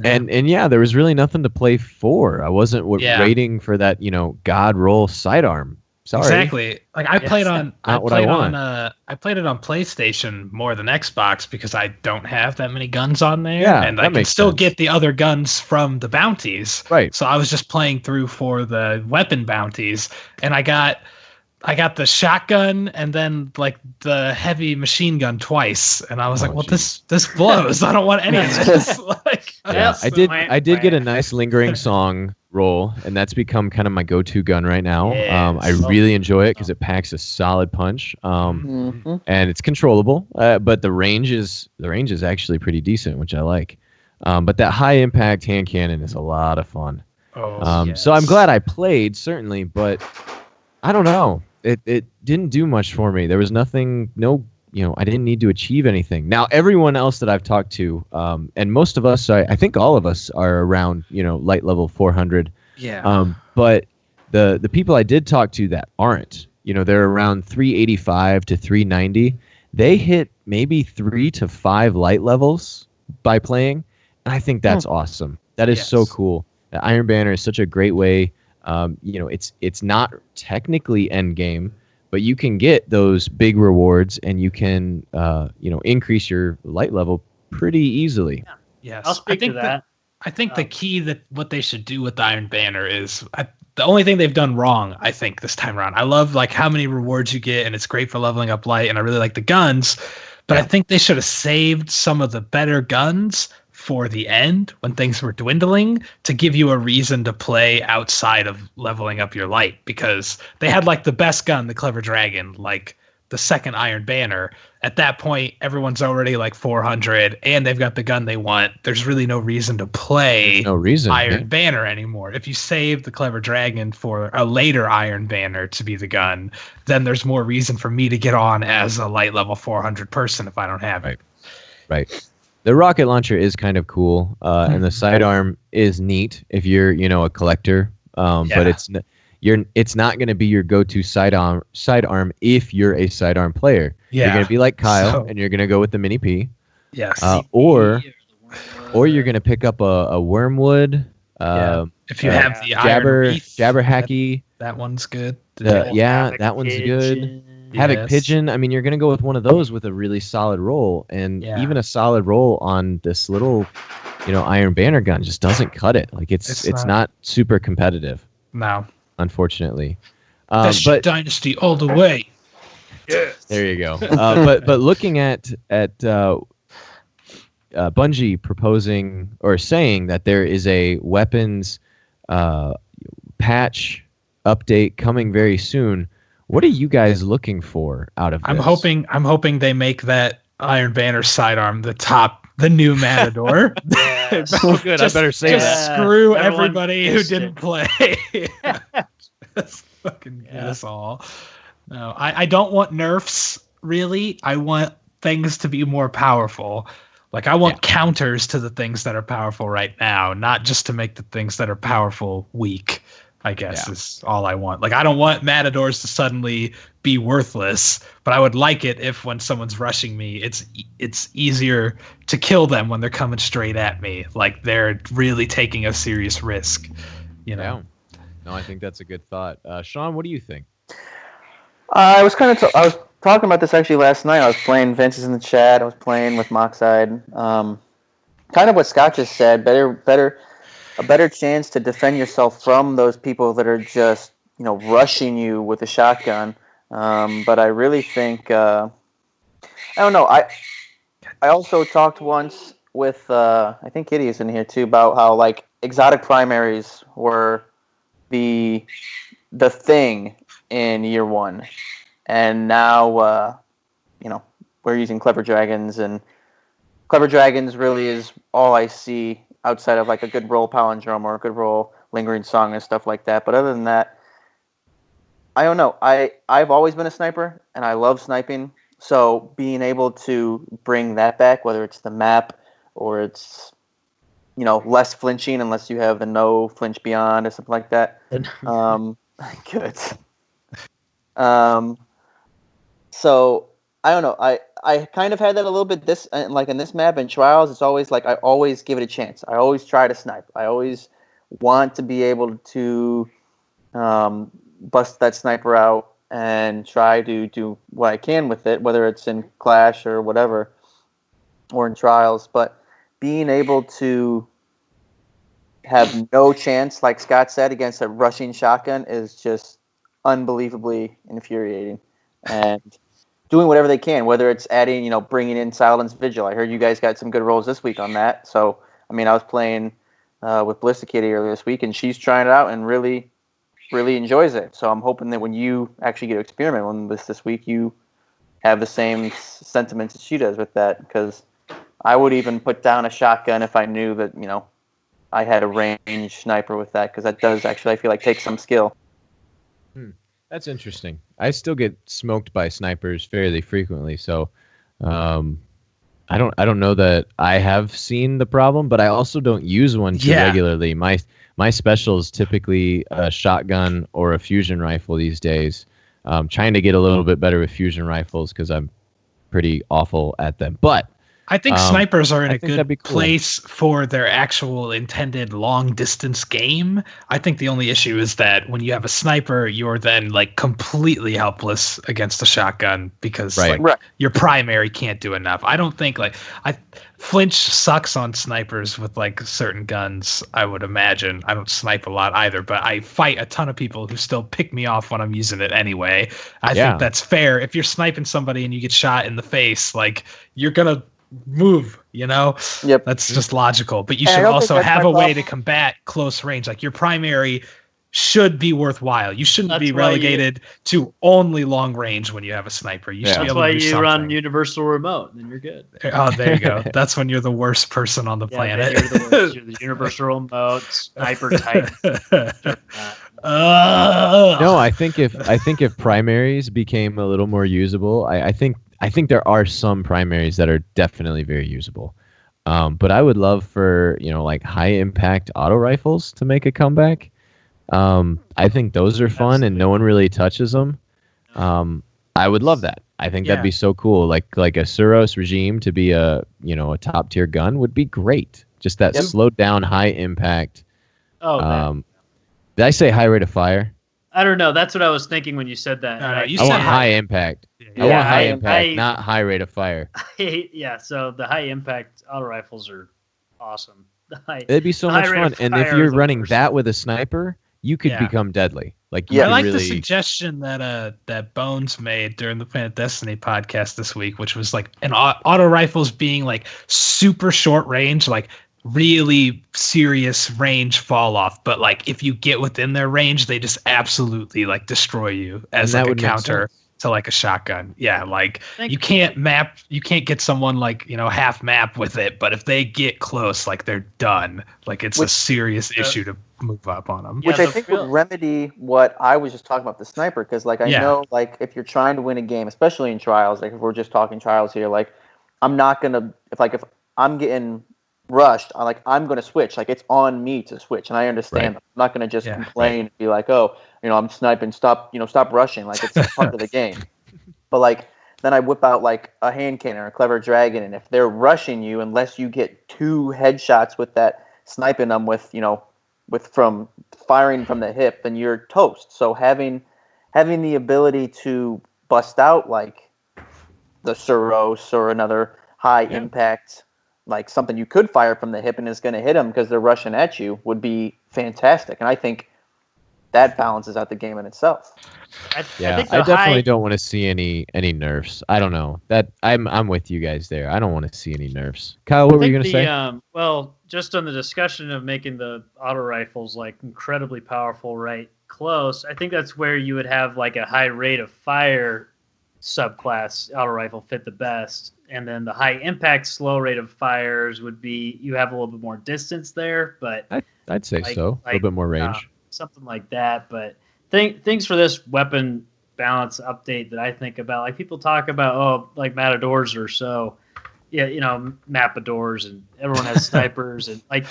there was really nothing to play for. I wasn't waiting for that God roll sidearm Sorry. Exactly. Like I played on I Not what I played want. on I played it on PlayStation more than Xbox because I don't have that many guns on there. Yeah, and that I can makes still sense. get the other guns from the bounties. Right. So I was just playing through for the weapon bounties, and I got the shotgun and then like the heavy machine gun twice, and I was Oh, like, well, geez. this blows. I don't want any of this. Like, Yeah, I Yes. did get a nice lingering song roll, and that's become kind of my go-to gun right now. I Yes. really enjoy it because it packs a solid punch, Mhm. and it's controllable. But the range is actually pretty decent, which I like. But that high impact hand cannon is a lot of fun. So I'm glad I played, certainly, but I don't know. It didn't do much for me. There was nothing, I didn't need to achieve anything. Now, everyone else that I've talked to, and most of us, I think all of us are around, light level 400. yeah. But the people I did talk to that aren't, they're around 385 to 390. They hit maybe 3 to 5 light levels by playing. And I think that's awesome. That is so cool. The Iron Banner is such a great way. It's not technically end game, but you can get those big rewards, and you can increase your light level pretty easily. Yes. I'll speak to that. I think the key that what they should do with the Iron Banner is the only thing they've done wrong, I think, this time around. I love like how many rewards you get, and it's great for leveling up light, and I really like the guns, but I think they should have saved some of the better guns for the end when things were dwindling to give you a reason to play outside of leveling up your light, because they had like the best gun, the Clever Dragon, like the second Iron Banner. At that point, everyone's already like 400 and they've got the gun they want. There's really no reason to play Iron Banner anymore. If you save the Clever Dragon for a later Iron Banner to be the gun, then there's more reason for me to get on as a light level 400 person if I don't have it. Right. The rocket launcher is kind of cool, and the sidearm is neat if you're, a collector. But it's not going to be your go-to sidearm if you're a sidearm player. Yeah. You're going to be like Kyle, and you're going to go with the mini P. Yes. Or you're going to pick up a wormwood. If you have the iron jabber hacky. That one's good. That one's good. Havoc Pigeon. I mean, you're going to go with one of those with a really solid roll, and even a solid roll on this little, Iron Banner gun just doesn't cut it. Like it's not super competitive. No, unfortunately. But Dynasty all the way. Yes. There you go. But looking at Bungie proposing or saying that there is a weapons patch update coming very soon. What are you guys looking for out of this? I'm hoping they make that Iron Banner sidearm the new Matador. So good. I better say that. Screw everybody who didn't play. Just fucking get us all. No, I don't want nerfs, really. I want things to be more powerful. Like, I want counters to the things that are powerful right now, not just to make the things that are powerful weak, I guess is all I want. Like, I don't want Matadors to suddenly be worthless, but I would like it if when someone's rushing me, it's easier to kill them when they're coming straight at me. Like, they're really taking a serious risk, No, I think that's a good thought. Sean, what do you think? I was talking about this actually last night. I was playing Vince's in the chat. I was playing with Moxide. Kind of what Scott just said. A better chance to defend yourself from those people that are just, rushing you with a shotgun. But I really think, I don't know. I also talked once with, I think Kitty is in here too, about how like exotic primaries were the thing in year one, and now, we're using Clever Dragons, and Clever Dragons really is all I see outside of like a good roll palindrome or a good roll lingering song and stuff like that. But other than that, I don't know. I've always been a sniper, and I love sniping. So being able to bring that back, whether it's the map or it's, less flinching unless you have the no flinch beyond or something like that. Good. So I don't know. I kind of had that a little bit in this map in Trials. It's always like I always give it a chance. I always try to snipe. I always want to be able to bust that sniper out and try to do what I can with it, whether it's in Clash or whatever, or in Trials. But being able to have no chance, like Scott said, against a rushing shotgun is just unbelievably infuriating. And doing whatever they can, whether it's adding, bringing in Silence Vigil. I heard you guys got some good rolls this week on that. So, I was playing with Ballista Kitty earlier this week, and she's trying it out and really, really enjoys it. So I'm hoping that when you actually get to experiment with this week, you have the same sentiments as she does with that, because I would even put down a shotgun if I knew that, I had a range sniper with that, because that does actually, I feel like, take some skill. That's interesting. I still get smoked by snipers fairly frequently, so I don't know that I have seen the problem, but I also don't use one too regularly. My special is typically a shotgun or a fusion rifle these days. Trying to get a little bit better with fusion rifles because I'm pretty awful at them. But I think snipers are in a good cool place for their actual intended long distance game. I think the only issue is that when you have a sniper, you're then like completely helpless against a shotgun because your primary can't do enough. I don't think flinch sucks on snipers with like certain guns, I would imagine. I don't snipe a lot either, but I fight a ton of people who still pick me off when I'm using it anyway. I think that's fair. If you're sniping somebody and you get shot in the face, like you're going to move, Yep. That's just logical. But you should also have a way to combat close range. Like your primary should be worthwhile. You shouldn't be relegated to only long range when you have a sniper. You should be able to do something. That's why you run universal remote, then you're good. Oh, there you go. That's when you're the worst person on the planet. You're the worst. You're the universal remote sniper type. No, I think if primaries became a little more usable, I think there are some primaries that are definitely very usable. But I would love for, like high impact auto rifles to make a comeback. I think those are fun and no one really touches them. I would love that. I think that'd be so cool. Like a Suros regime to be a top tier gun would be great. Just that slowed down high impact. Did I say high rate of fire? I don't know. That's what I was thinking when you said that. I want high impact. I want high impact, not high rate of fire. So the high impact auto rifles are awesome. It'd be so much fun. And if you're running that with a sniper, you could become deadly. Like I like the suggestion that Bones made during the Planet Destiny podcast this week, which was like an auto rifles being like super short range, like really serious range fall off, but like if you get within their range, they just absolutely like destroy you as like a counter to like a shotgun. Like you can't get someone like half map with it, but if they get close, like they're done. Like it's a serious issue to move up on them. Which I think would remedy what I was just talking about the sniper, because like I know like if you're trying to win a game, especially in trials, like if we're just talking trials here, like I'm not gonna if I'm getting rushed, I'm going to switch. Like it's on me to switch, and I understand. I'm not going to just complain and be like, "Oh, I'm sniping. Stop rushing." Like it's part of the game. But like then I whip out like a hand cannon or a clever dragon, and if they're rushing you, unless you get 2 headshots with that sniping them with from firing from the hip, then you're toast. So having the ability to bust out like the Suros or another high impact, like something you could fire from the hip and is going to hit them because they're rushing at you, would be fantastic. And I think that balances out the game in itself. I definitely don't want to see any nerfs. I don't know. That I'm with you guys there. I don't want to see any nerfs. Kyle, what were you going to say? Well, just on the discussion of making the auto rifles like incredibly powerful right close, I think that's where you would have like a high rate of fire subclass auto rifle fit the best. And then the high impact slow rate of fires would be you have a little bit more distance there, but I'd say so. A little bit more range. Something like that. But things for this weapon balance update that I think about, like people talk about, like matadors or so. Mapadors, and everyone has snipers, and like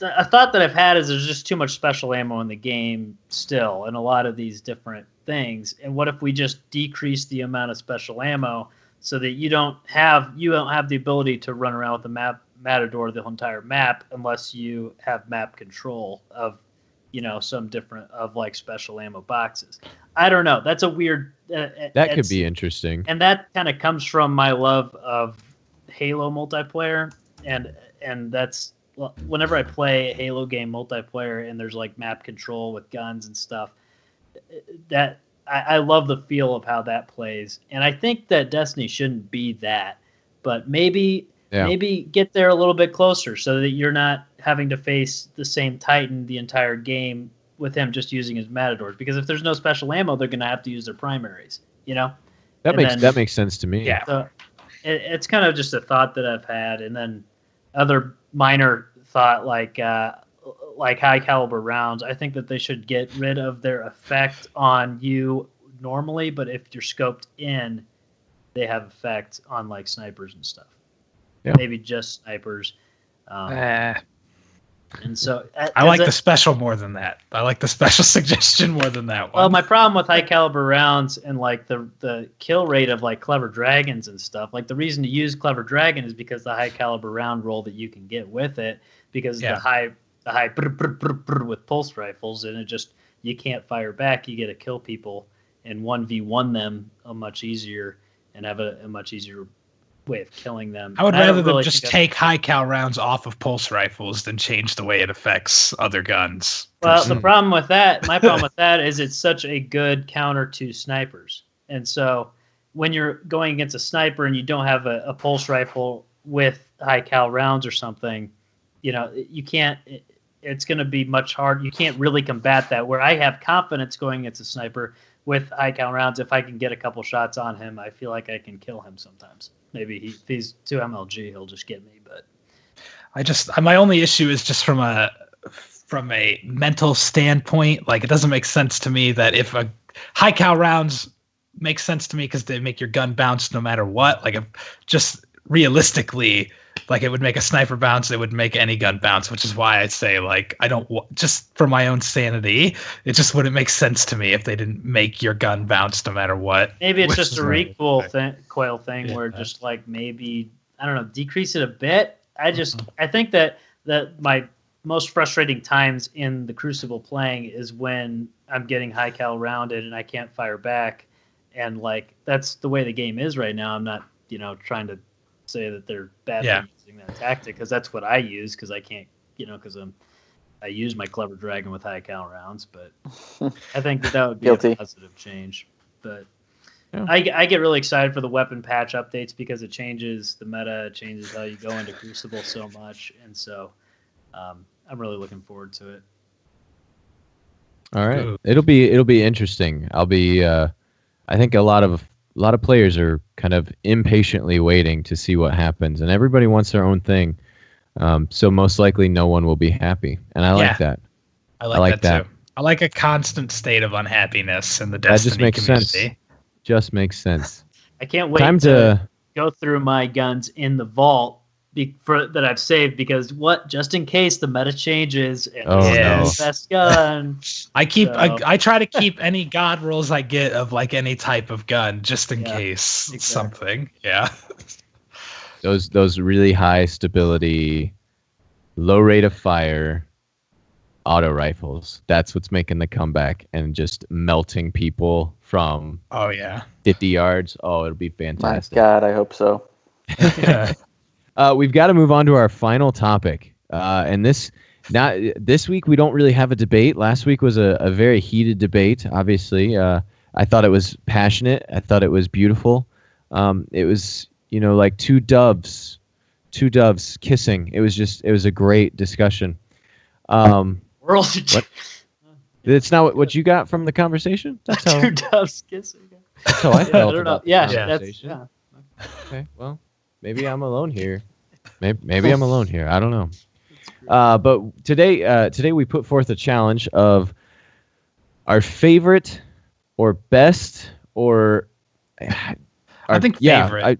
a thought that I've had is there's just too much special ammo in the game still, and a lot of these different things. And what if we just decrease the amount of special ammo so that you don't have the ability to run around with the matador the whole entire map unless you have map control of some different of like special ammo boxes. I don't know. That's a weird. That could be interesting. And that kind of comes from my love of Halo multiplayer, and that's whenever I play a Halo game multiplayer and there's like map control with guns and stuff, that I love the feel of how that plays. And I think that Destiny shouldn't be that, but maybe get there a little bit closer so that you're not having to face the same Titan the entire game with him just using his matadors. Because if there's no special ammo, they're going to have to use their primaries, That makes sense to me. Yeah. So it's kind of just a thought that I've had. And then other minor thought like high caliber rounds, I think that they should get rid of their effect on you normally, but if you're scoped in, they have effect on like snipers and stuff. Yeah. Maybe just snipers. And so I like the special more than that. I like the special suggestion more than that one. Well, my problem with high caliber rounds and like the kill rate of like clever dragons and stuff, like the reason to use clever dragon is because the high caliber round roll that you can get with it, because the high with pulse rifles, and it just, you can't fire back. You get to kill people and 1v1 them much easier and have a much easier way of killing them. I would rather them just take high cal rounds off of pulse rifles than change the way it affects other guns. Well, my problem with that is it's such a good counter to snipers. And so when you're going against a sniper and you don't have a pulse rifle with high cal rounds or something, you can't, it's going to be much harder. You can't really combat that, where I have confidence going against a sniper with high cal rounds. If I can get a couple shots on him, I feel like I can kill him sometimes. Maybe if he's 2 MLG, he'll just get me. But my only issue is just from a mental standpoint. Like, it doesn't make sense to me that if a high cal rounds make sense to me because they make your gun bounce no matter what. Like, just realistically, like, it would make a sniper bounce, it would make any gun bounce, which is why I say, like, I don't just for my own sanity, it just wouldn't make sense to me if they didn't make your gun bounce no matter what. Maybe it's just a recoil thing where just like maybe, I don't know, decrease it a bit. I think that my most frustrating times in the Crucible playing is when I'm getting high cal rounded and I can't fire back, and like that's the way the game is right now. I'm not trying to say that they're bad for using that tactic, because that's what I use, because I can't, because I use my clever dragon with high cal rounds, but I think that would be a positive change. But I get really excited for the weapon patch updates because it changes the meta, it changes how you go into Crucible so much, and so I'm really looking forward to it. All right, it'll be interesting. I think a lot of players are kind of impatiently waiting to see what happens, and everybody wants their own thing. So most likely no one will be happy, and I like that. I like that too. I like a constant state of unhappiness in the Destiny community. Just makes sense. I can't wait to go through my guns in the vault that I've saved, because just in case the meta changes and the best gun. I try to keep any god rolls I get of like any type of gun just in case something. Yeah. Those really high stability, low rate of fire auto rifles. That's what's making the comeback and just melting people from 50 yards. Oh, it'll be fantastic. My God, I hope so. We've got to move on to our final topic. And this week we don't really have a debate. Last week was a very heated debate, obviously. I thought it was passionate. I thought it was beautiful. It was, like two doves kissing. It was a great discussion. It's not what you got from the conversation? That's how, two doves kissing. That's how I felt. I don't know. Okay, well, maybe I'm alone here. Maybe I'm alone here. I don't know. But today we put forth a challenge of our favorite or best or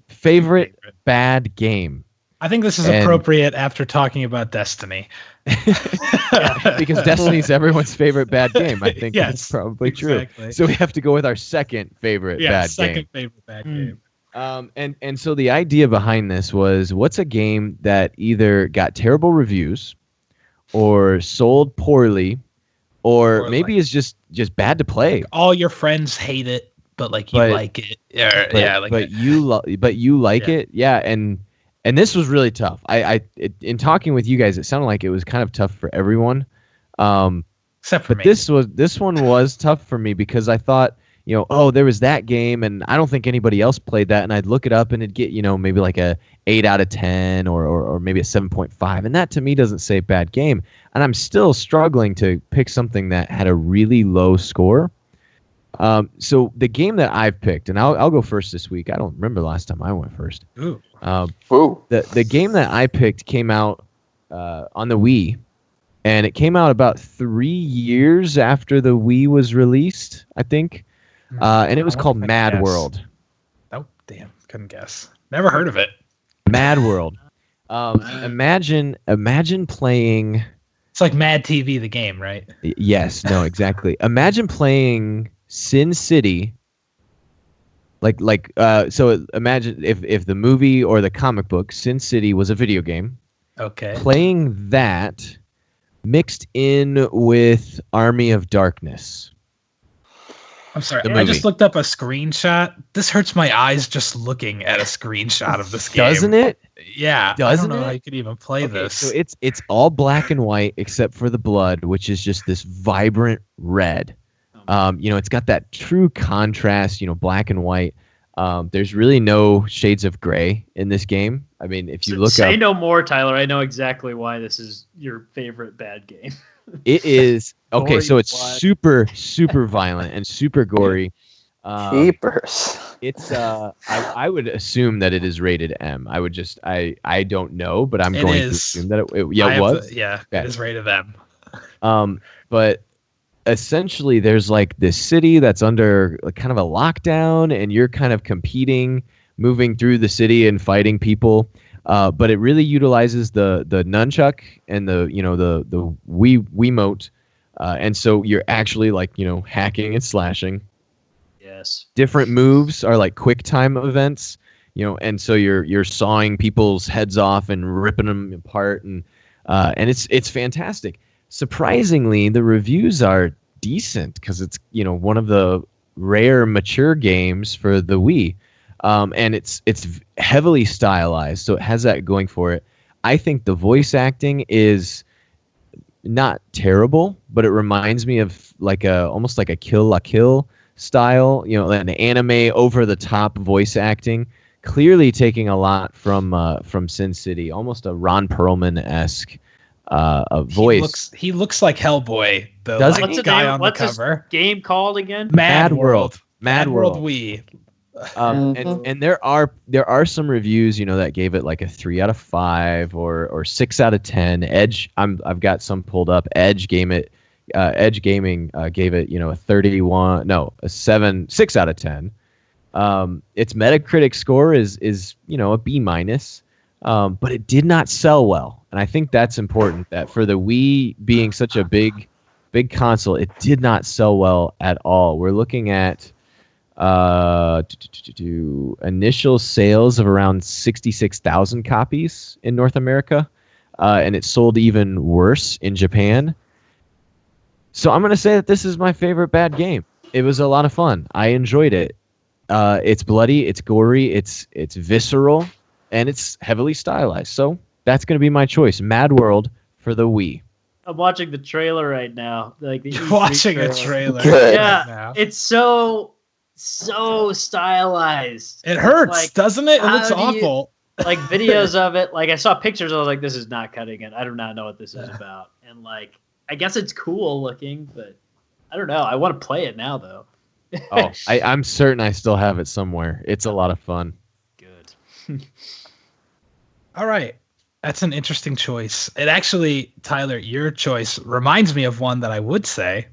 favorite bad game. I think this is appropriate after talking about Destiny. Because Destiny's everyone's favorite bad game. I think that's probably true. So we have to go with our second favorite bad game. And so the idea behind this was, what's a game that either got terrible reviews or sold poorly or maybe it's just bad to play. Like all your friends hate it, but like you like it. But you like it. Yeah, and this was really tough. In talking with you guys, it sounded like it was kind of tough for everyone. Except for me. This one was tough for me because I thought, there was that game, and I don't think anybody else played that, and I'd look it up and it'd get, maybe like a 8 out of 10 or maybe a 7.5, and that to me doesn't say bad game, and I'm still struggling to pick something that had a really low score. So the game that I've picked, and I'll go first this week. I don't remember the last time I went first. Ooh. The game that I picked came out on the Wii. And it came out about 3 years after the Wii was released, I think. And it was called Mad World. Oh, damn. Couldn't guess. Never heard of it. Mad World. Imagine playing... It's like Mad TV, the game, right? Yes. No, exactly. Imagine playing Sin City. So imagine if the movie or the comic book, Sin City, was a video game. Okay. Playing that... mixed in with Army of Darkness. I'm sorry. I just looked up a screenshot. This hurts my eyes just looking at a screenshot of this game. Doesn't it? Yeah. Doesn't I don't know it? how you could even play this. So it's all black and white except for the blood, which is just this vibrant red. It's got that true contrast, black and white. There's really no shades of gray in this game. I mean, if you look Say no more, Tyler. I know exactly why this is your favorite bad game. It is. Okay, so it's blood. super, super violent and super gory. Jeepers. It's I would assume that it is rated M. I don't know, but I'm It going is. to assume that it was. Okay. It is rated M. But essentially there's like this city that's under kind of a lockdown, and you're kind of competing, moving through the city and fighting people. But it really utilizes the nunchuck and the Wiimote. And so you're actually hacking and slashing. Yes. Different moves are like quick time events, and so you're sawing people's heads off and ripping them apart, and it's fantastic. Surprisingly, the reviews are decent because it's one of the rare mature games for the Wii, and it's heavily stylized, so it has that going for it. I think the voice acting is not terrible, but it reminds me of almost like a Kill la Kill style, an anime over the top voice acting. Clearly taking a lot from Sin City, almost a Ron Perlman-esque voice. He looks like Hellboy, the guy on the cover. This game called again? Mad World. Mad World Wii. And there are some reviews, that gave it like a 3 out of 5 or 6 out of 10. Edge, I've got some pulled up. Edge Gaming gave it, a 6 out of 10. Its Metacritic score is a B minus, but it did not sell well, and I think that's important. That for the Wii being such a big console, it did not sell well at all. We're looking at initial sales of around 66,000 copies in North America, and it sold even worse in Japan. So I'm going to say that this is my favorite bad game. It was a lot of fun. I enjoyed it. It's bloody, it's gory, it's visceral, and it's heavily stylized. So that's going to be my choice. Mad World for the Wii. I'm watching the trailer right now. Like the watching a trailer. Good. Yeah, it's so stylized. It hurts, doesn't it? It looks awful. Like videos of it, like I saw pictures. I was like, "This is not cutting it. I do not know what this is about." And I guess it's cool looking, but I don't know. I want to play it now, though. I'm certain I still have it somewhere. It's a lot of fun. Good. All right. That's an interesting choice. It actually, Tyler, your choice reminds me of one that I would say.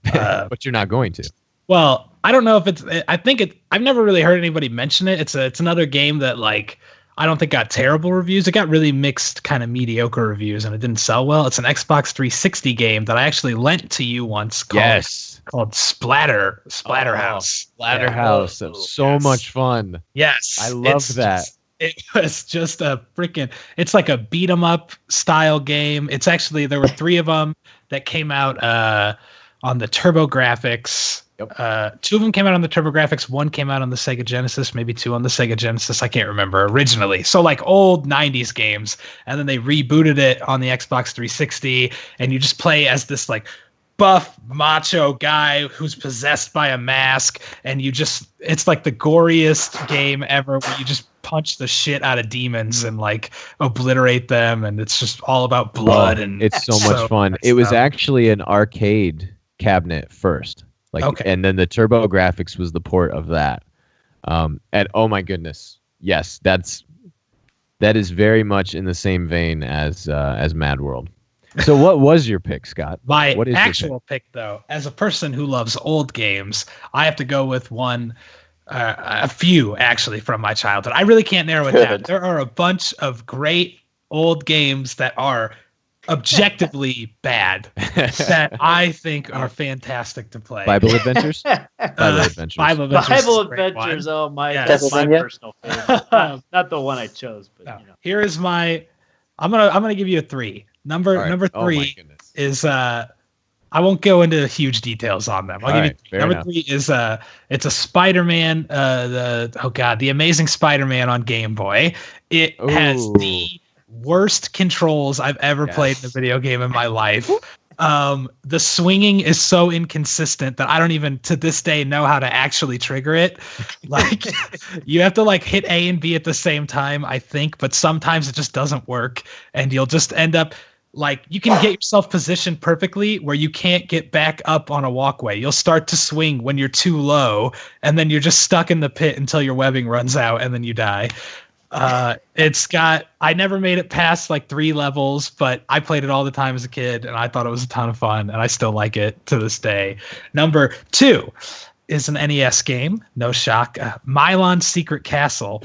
But you're not going to. Well, I don't know if it's... I've never really heard anybody mention it. It's another game that, I don't think got terrible reviews. It got really mixed, kind of mediocre reviews, and it didn't sell well. It's an Xbox 360 game that I actually lent to you once called Splatterhouse. Splatterhouse. That was so much fun. Yes. I love that. It was just a freaking. It's like a beat 'em up style game. It's actually there were 3 of them that came out on the TurboGrafx. Yep. 2 of them came out on the TurboGrafx. 1 came out on the Sega Genesis. Maybe 2 on the Sega Genesis. I can't remember originally. So like old '90s games, and then they rebooted it on the Xbox 360, and you just play as this like buff macho guy who's possessed by a mask, and it's like the goriest game ever where you just punch the shit out of demons and like obliterate them, and it's just all about blood. And it's so much fun. It was actually an arcade cabinet first, and then the TurboGrafx was the port of that. And oh my goodness, yes, that is very much in the same vein as Mad World. So what was your pick, Scott? My actual pick, though, as a person who loves old games, I have to go with a few actually from my childhood. I really can't narrow it down. There are a bunch of great old games that are objectively bad that I think are fantastic to play. Bible Adventures? Bible Adventures. Oh my, that's my personal favorite. Not the one I chose, but Here is my. I'm gonna give you a 3. Number 3 is I won't go into huge details on them. I'll give you number 3 is it's a Spider-Man the Amazing Spider-Man on Game Boy. It has the worst controls I've ever played in a video game in my life. The swinging is so inconsistent that I don't even to this day know how to actually trigger it. Like you have to like hit A and B at the same time, I think, but sometimes it just doesn't work, and you'll just end up like you can get yourself positioned perfectly where you can't get back up on a walkway. You'll start to swing when you're too low, and then you're just stuck in the pit until your webbing runs out, and then you die. I never made it past like 3 levels, but I played it all the time as a kid, and I thought it was a ton of fun, and I still like it to this day. Number 2 is an NES game, no shock, Mylon's Secret Castle,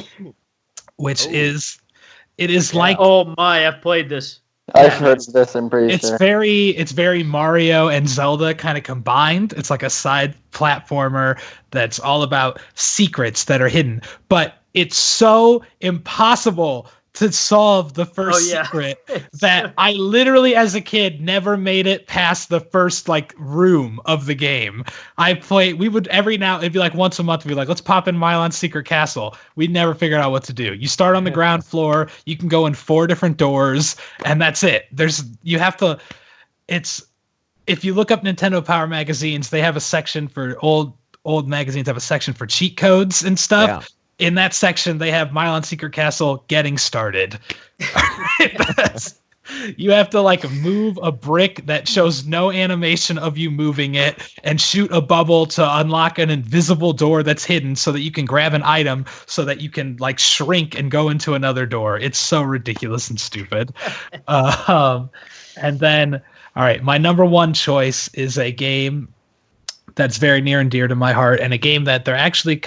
which is like oh my, I've played this. I've heard of this. I'm pretty sure. It's very Mario and Zelda kind of combined. It's like a side platformer that's all about secrets that are hidden, but it's so impossible to solve the first secret that I literally, as a kid, never made it past the first like room of the game. We would it'd be like once a month, we'd be like, let's pop in Mylon's Secret Castle. We'd never figured out what to do. You start on the ground floor, you can go in 4 different doors, and that's it. If you look up Nintendo Power magazines, they have a section for old magazines have a section for cheat codes and stuff. Yeah. In that section, they have Mylon's Secret Castle getting started. You have to like move a brick that shows no animation of you moving it and shoot a bubble to unlock an invisible door that's hidden so that you can grab an item so that you can like shrink and go into another door. It's so ridiculous and stupid. And then, all right, my number 1 choice is a game that's very near and dear to my heart, and a game that they're actually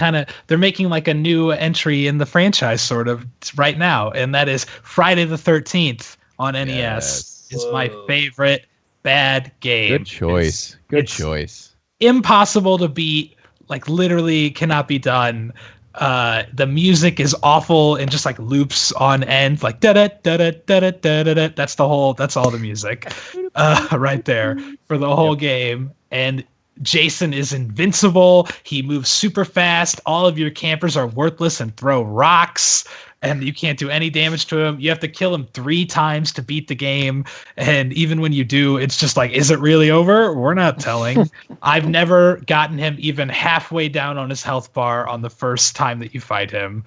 they're making like a new entry in the franchise sort of right now, and that is Friday the 13th on NES. It's my favorite bad game. Good choice. Good choice. Impossible to beat, like literally cannot be done. The music is awful and just like loops on end, like da da da da da da da. That's all the music right there for the whole game. And Jason is invincible. He moves super fast. All of your campers are worthless and throw rocks, and you can't do any damage to him. You have to kill him 3 times to beat the game. And even when you do, it's just like, is it really over? We're not telling. I've never gotten him even halfway down on his health bar on the first time that you fight him.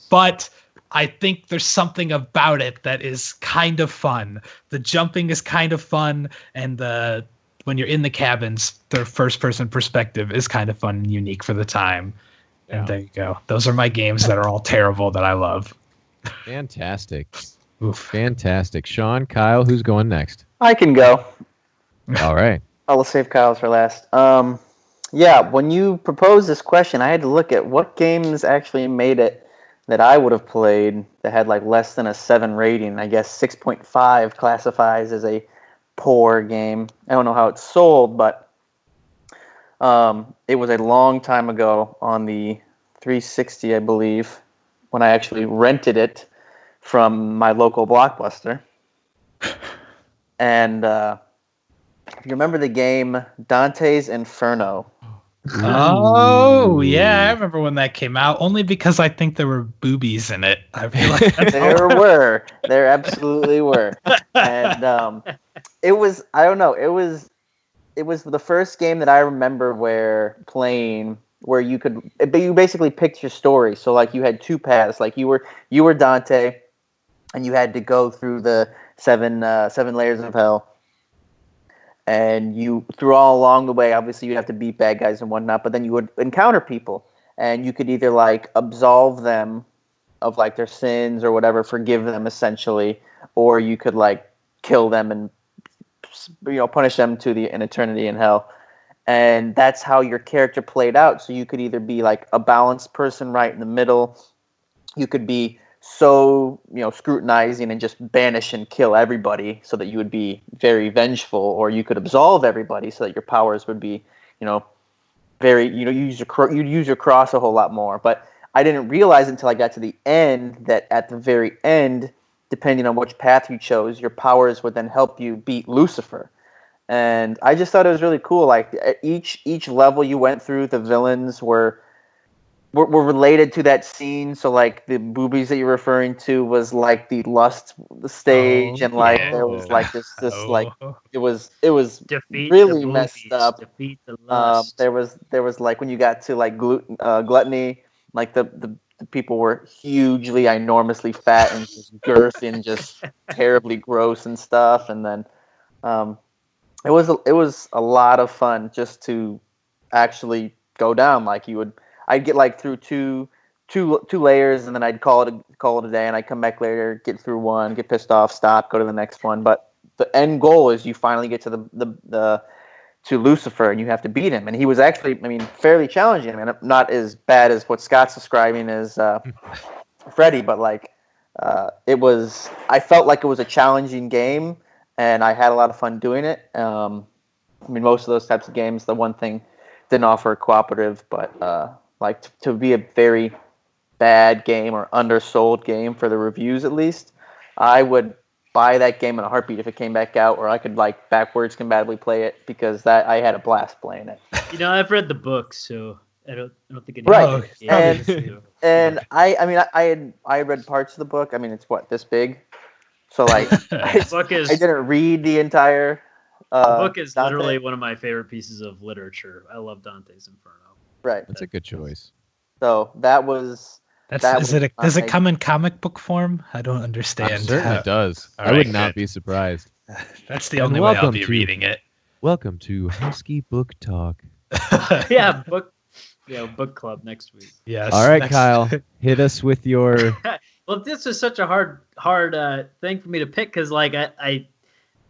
But I think there's something about it that is kind of fun. The jumping is kind of fun, and when you're in the cabins, the first-person perspective is kind of fun and unique for the time. Yeah. And there you go. Those are my games that are all terrible that I love. Fantastic. Oof. Fantastic. Sean, Kyle, who's going next? I can go. All right. I'll save Kyle's for last. When you proposed this question, I had to look at what games actually made it that I would have played that had like less than a 7 rating. I guess 6.5 classifies as a poor game. I don't know how it's sold, but it was a long time ago on the 360, I believe. when I actually rented it from my local Blockbuster. And if you remember the game Dante's Inferno. Oh, yeah, I remember when that came out, only because I think there were boobies in it. I feel like there absolutely were. And it was, I don't know, it was the first game that I remember where you basically picked your story. So like you had two paths, like you were Dante, and you had to go through the seven layers of hell. And through all along the way, obviously you'd have to beat bad guys and whatnot, but then you would encounter people, and you could either like absolve them of like their sins or whatever, forgive them essentially, or you could like kill them and punish them to an eternity in hell. And that's how your character played out. So you could either be like a balanced person right in the middle, you could be so scrutinizing and just banish and kill everybody so that you would be very vengeful, or you could absolve everybody so that your powers would be very you'd use your cross a whole lot more. But I didn't realize until I got to the end that at the very end, depending on which path you chose, your powers would then help you beat Lucifer. And I just thought it was really cool. Like each level you went through, the villains were related to that scene. So like the boobies that you're referring to was like the lust stage, and like there was like this like it was Defeat really the messed boobies, up. Defeat the lust. There was like when you got to like gluttony, like the people were hugely, enormously fat and just girthy and just terribly gross and stuff. And then it was a lot of fun just to actually go down. Like I'd get like through two layers, and then I'd call it a day, and I'd come back later, get through one, get pissed off, stop, go to the next one. But the end goal is you finally get to to Lucifer, and you have to beat him. And he was actually, fairly challenging. Not as bad as what Scott's describing as Freddy, but like I felt like it was a challenging game, and I had a lot of fun doing it. Most of those types of games, the one thing didn't offer cooperative, but like to be a very bad game or undersold game for the reviews, at least, I would buy that game in a heartbeat if it came back out, or I could like backwards compatibly play it, because I had a blast playing it. I've read the book, so I don't think it right. And I had read parts of the book. It's this big, so like I didn't read the entire. The book is Dante. Literally one of my favorite pieces of literature. I love Dante's Inferno. Right. That's a good choice. So does it come in comic book form? I don't understand. I'm certain it does. All I would right, not be surprised. That's the only way I'll be reading it. Welcome to Husky Book Talk. Book club next week. Yes. All right, Kyle, hit us with your. Well, this is such a hard thing for me to pick, because like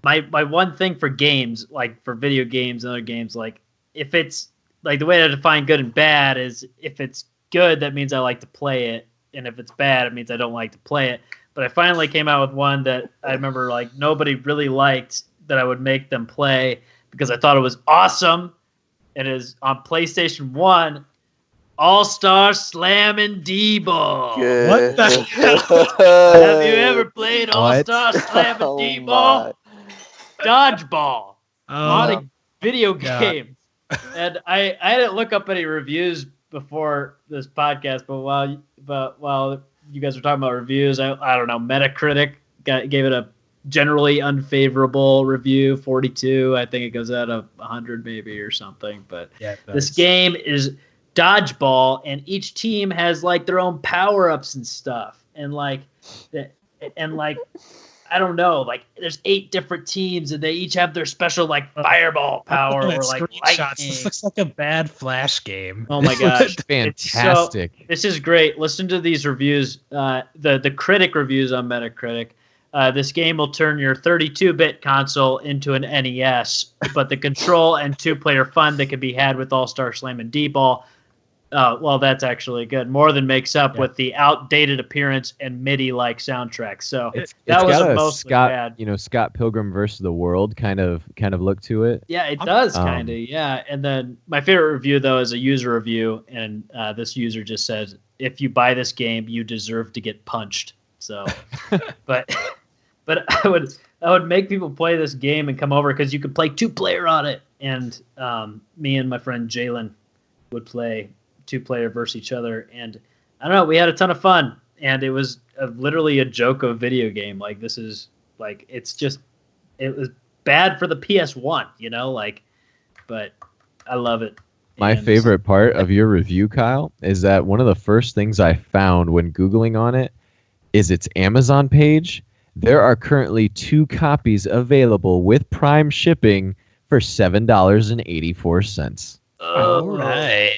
my one thing for games, like for video games and other games, like if it's like the way to define good and bad is if it's good, that means I like to play it, and if it's bad, it means I don't like to play it. But I finally came out with one that I remember like nobody really liked, that I would make them play because I thought it was awesome. It is on PlayStation 1, All-Star Slammin' D-Ball. What the hell? Have you ever played All-Star Slammin' D-Ball? Dodgeball. On a video game. And I didn't look up any reviews before this podcast, but while you guys were talking about reviews, I don't know, Metacritic gave it a generally unfavorable review, 42. I think it goes out of 100 maybe or something. But this game is dodgeball, and each team has like their own power-ups and stuff. And like I don't know, like there's 8 different teams, and they each have their special like fireball power or like lightning. This looks like a bad Flash game. Oh my gosh, fantastic! This is great. Listen to these reviews. The critic reviews on Metacritic. This game will turn your 32-bit console into an NES, but the control and 2-player fun that can be had with All-Star Slammin' D-Ball Oh, well, that's actually good. More than makes up Yeah. with the outdated appearance and MIDI-like soundtrack. So It's that was got a mostly Scott, bad. Scott Pilgrim versus the World kind of look to it. Yeah, it does Um, kind of. Yeah, and then my favorite review though is a user review, and this user just says, "If you buy this game, you deserve to get punched." So, but I would make people play this game and come over because you could play 2-player on it, and me and my friend Jalen would play 2-player versus each other, and I don't know, we had a ton of fun, and it was literally a joke of a video game. Like this is like it was bad for the PS1, but I love it. My And favorite part of your review, Kyle, is that one of the first things I found when Googling on it is its Amazon page. There are currently 2 copies available with Prime shipping for $7.84. All right.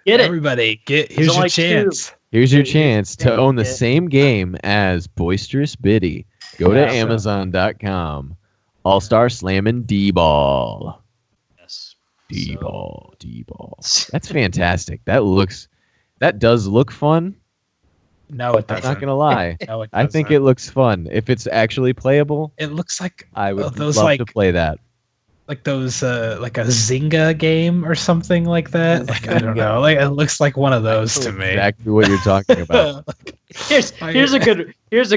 Get it. Everybody, here's There's your only chance. Here's your Here's chance your to own the chance. same game as Boisterous Biddy. Go to Yeah, so- Amazon.com. All-Star Slammin' D-Ball. Yes. D-Ball. D-Ball. That's fantastic. That does look fun. No, it I'm doesn't. not going to lie. No, it I think doesn't. it looks fun. If it's actually playable, It looks like I would those love to play that. like those like a Zynga game or something like that. Like I don't know. Like it looks like one of those to me. Exactly what you're talking about. Here's a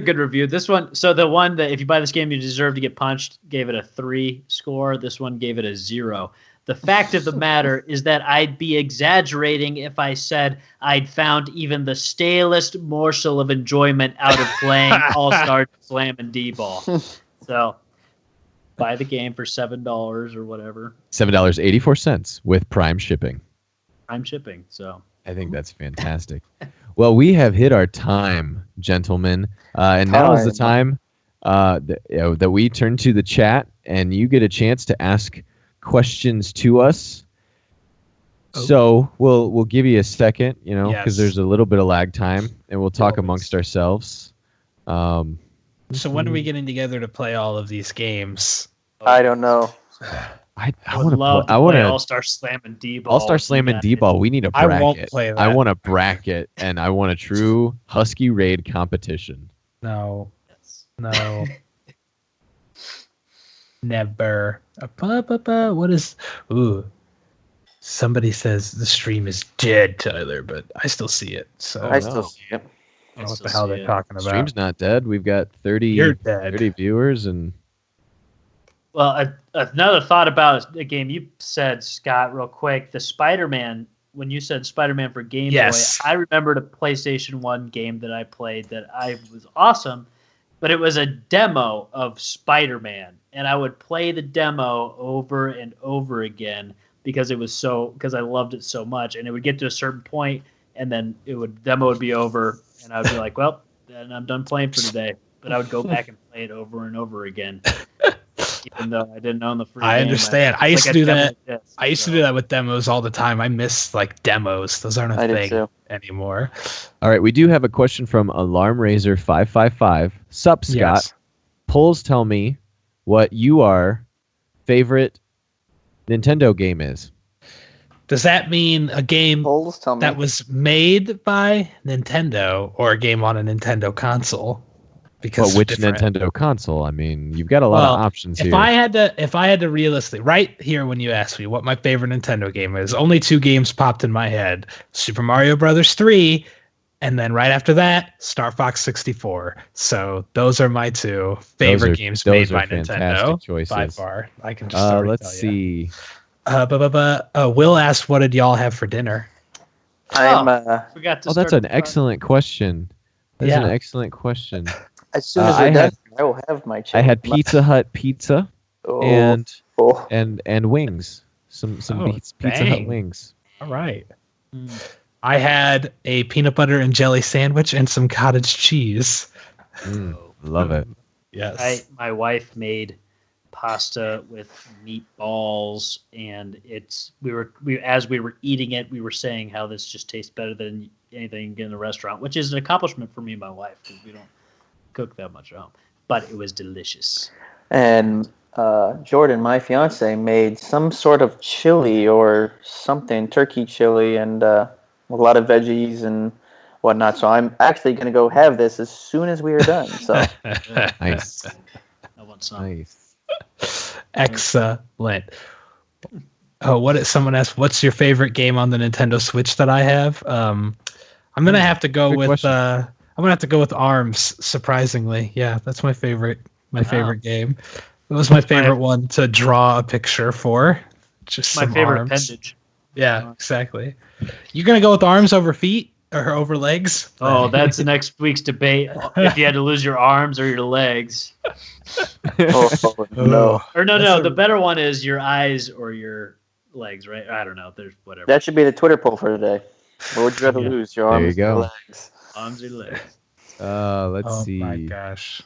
good review. This one, so the one that if you buy this game you deserve to get punched, gave it a 3 score. This one gave it a 0. The fact of the matter is that I'd be exaggerating if I said I'd found even the stalest morsel of enjoyment out of playing All-Star Slam and D-Ball. So buy the game for $7 or whatever. $7.84 with Prime shipping. I'm shipping, so I think that's fantastic. Well, we have hit our time, gentlemen, and now is the time that we turn to the chat, and you get a chance to ask questions to us. Oh. So we'll give you a second, because Yes. there's a little bit of lag time, and we'll talk Always. amongst ourselves. So when are we getting together to play all of these games? I don't know. I I want would to love play. to I want play to All-Star Slam and D-Ball. All-Star Slam and D-Ball. We need a I bracket. won't play I that. want a bracket, and I want a true Husky raid competition. No, Yes. no, never. What is? Ooh, somebody says the stream is dead, Tyler, but I still see it. So Oh, I no. still see it. I don't know what still the hell see they're it. talking about. Stream's not dead. We've got 30, You're dead. 30 viewers, and Well, another thought about a game you said, Scott, real quick. The Spider-Man, when you said Spider-Man for Game Yes. Boy, I remembered a PlayStation 1 game that I played that was awesome, but it was a demo of Spider-Man, and I would play the demo over and over again because I loved it so much, and it would get to a certain point, and then demo would be over, and I would be like, well, then I'm done playing for today. But I would go back and play it over and over again. Even though I didn't own the free game. I understand. I used to like do a demo that. disc, I used to so. do that with demos all the time. I miss like demos. Those aren't a I did thing too. anymore. all right, we do have a question from Alarm Razor 555. Sup, Scott? Yes. Polls tell me what your favorite Nintendo game is. Does that mean a game Polls tell me. that was made by Nintendo or a game on a Nintendo console? Because Well, they're which different. Nintendo console? I mean, you've got a lot of options if here. I had to realistically, right here when you asked me what my favorite Nintendo game is, only 2 games popped in my head: Super Mario Brothers 3, and then right after that, Star Fox 64. So those are my 2 favorite games made those are by fantastic Nintendo choices. by far. I can just already Let's tell you. see. Will asked, "What did y'all have for dinner?" I'm Forgot to Oh, that's start an excellent question. That's Yeah. an excellent question. as soon as I we're done, had- I will have my. I had my- Pizza Hut pizza oh, and oh. and wings. Some Oh, Pizza Hut dang. wings. All right. Mm. I had a peanut butter and jelly sandwich and some cottage cheese. Love it. Yes. My wife made pasta with meatballs, and as we were eating it, we were saying how this just tastes better than anything you can get in a restaurant, which is an accomplishment for me and my wife because we don't cook that much at home. But it was delicious. And Jordan, my fiance, made some sort of chili or something, turkey chili, and with a lot of veggies and whatnot. So I'm actually going to go have this as soon as we are done. So Nice. I want some. Nice. Excellent. Oh, someone asked, what's your favorite game on the Nintendo Switch that I have? I'm gonna have to go Good with question. I'm gonna have to go with Arms. Surprisingly, yeah, that's my favorite. My favorite game. It was my favorite one to draw a picture for. Just My some favorite arms. appendage. Yeah, exactly. You gonna go with arms over feet or over legs? Oh, that's the next week's debate. If you had to lose your arms or your legs. oh, no, Or no, That's the better one is your eyes or your legs, right? I don't know. There's whatever. that should be the Twitter poll for today. What would you rather Yeah. lose, your There you arms or go. your legs? Arms or legs. Let's see. Oh my gosh.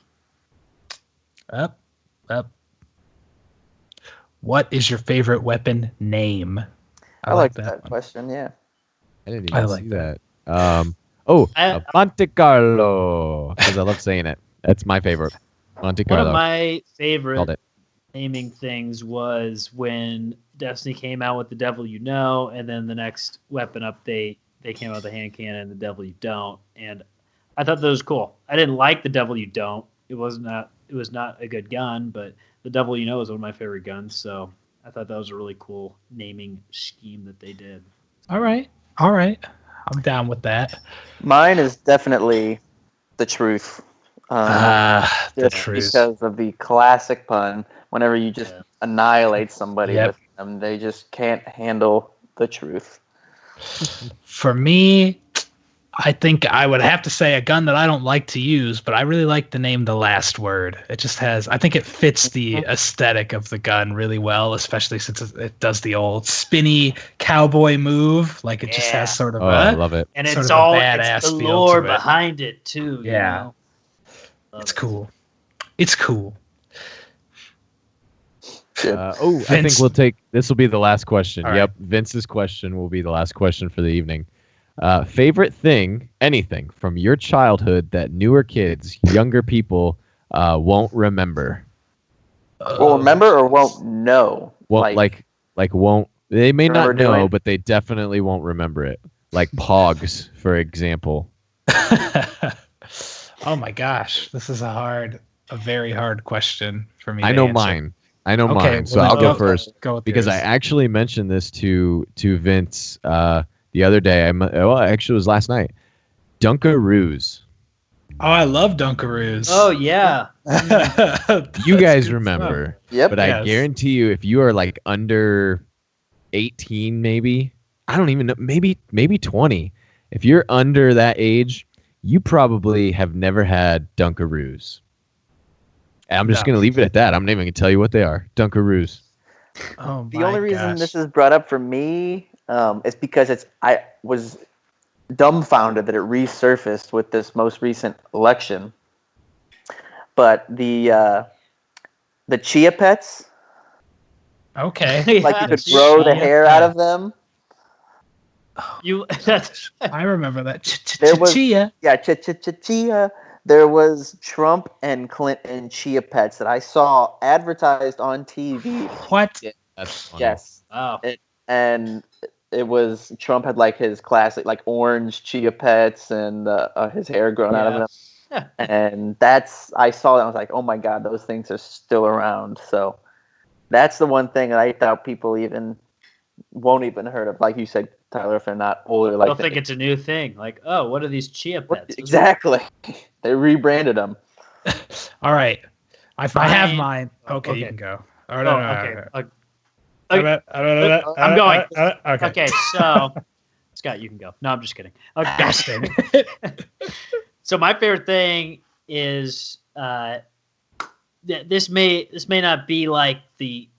Up. What is your favorite weapon name? I like that one. question. Yeah. I didn't I even like see that. Monte Carlo, because I love saying it. That's my favorite. Monte One Carlo. of my Called favorite it. naming things was when Destiny came out with the Devil You Know, and then the next weapon update, they came out with the hand cannon and the Devil You Don't. And I thought that was cool. I didn't like the Devil You Don't. It was not a good gun, but the Devil You Know is one of my favorite guns, so I thought that was a really cool naming scheme that they did. All right. I'm down with that. Mine is definitely the truth. The Just truth. because of the classic pun. Whenever you just annihilate somebody Yep. with them, they just can't handle the truth. For me, I think I would have to say a gun that I don't like to use, but I really like the name The Last Word. It just has, I think it fits the aesthetic of the gun really well, especially since it does the old spinny cowboy move. Like it just has sort of I a, love it. And sort it's of a all badass it's the feel lore to it. behind it too. You Yeah. know? It's cool. It's cool. I think Vince. we'll take this. Will be the last question. All Yep, Vince's question will be the last question for the evening. Favorite thing, anything from your childhood that newer kids, younger people, won't remember. Won't remember or won't know? Won't like won't. They may not Remember know, doing? but they definitely won't remember it. Like Pogs, for example. Oh my gosh, this is a very hard question for me. I to know answer. mine. I know Okay, mine. So well, I'll then go first. Go with Because I yours. actually mentioned this to Vince the other day. Actually, it was last night. Dunkaroos. Oh, I love Dunkaroos. Oh yeah. You guys remember, Yep. but I Yes. guarantee you, if you are like under 18, maybe I don't even know, maybe 20. If you're under that age, you probably have never had Dunkaroos. And I'm just No. gonna leave it at that. I'm not even gonna tell you what they are. Dunkaroos. Oh The my only reason gosh. this is brought up for me is because I was dumbfounded that it resurfaced with this most recent election. But the Chia Pets, Okay. like you could Yeah, grow the Chia hair out of them. You that's I remember that. There was- Chia. Yeah, Chia. There was Trump and Clinton Chia Pets that I saw advertised on TV. What? That's funny. Yes. wow. And it was Trump had like his classic like orange Chia Pets and his hair grown out of them. And I saw that, I was like, oh my god, those things are still around. So that's the one thing that I doubt people won't even heard of. Like you said, Tyler, if they're not older, I like don't think it's a new thing. Like, oh, what are these Chia Pets? exactly. They rebranded them. All right. I have Fine. mine. Okay, Okay. you can go. Oh, All okay. right. I'm going. Okay. Okay, so Scott, you can go. No, I'm just kidding. Okay. So my favorite thing is this may not be like the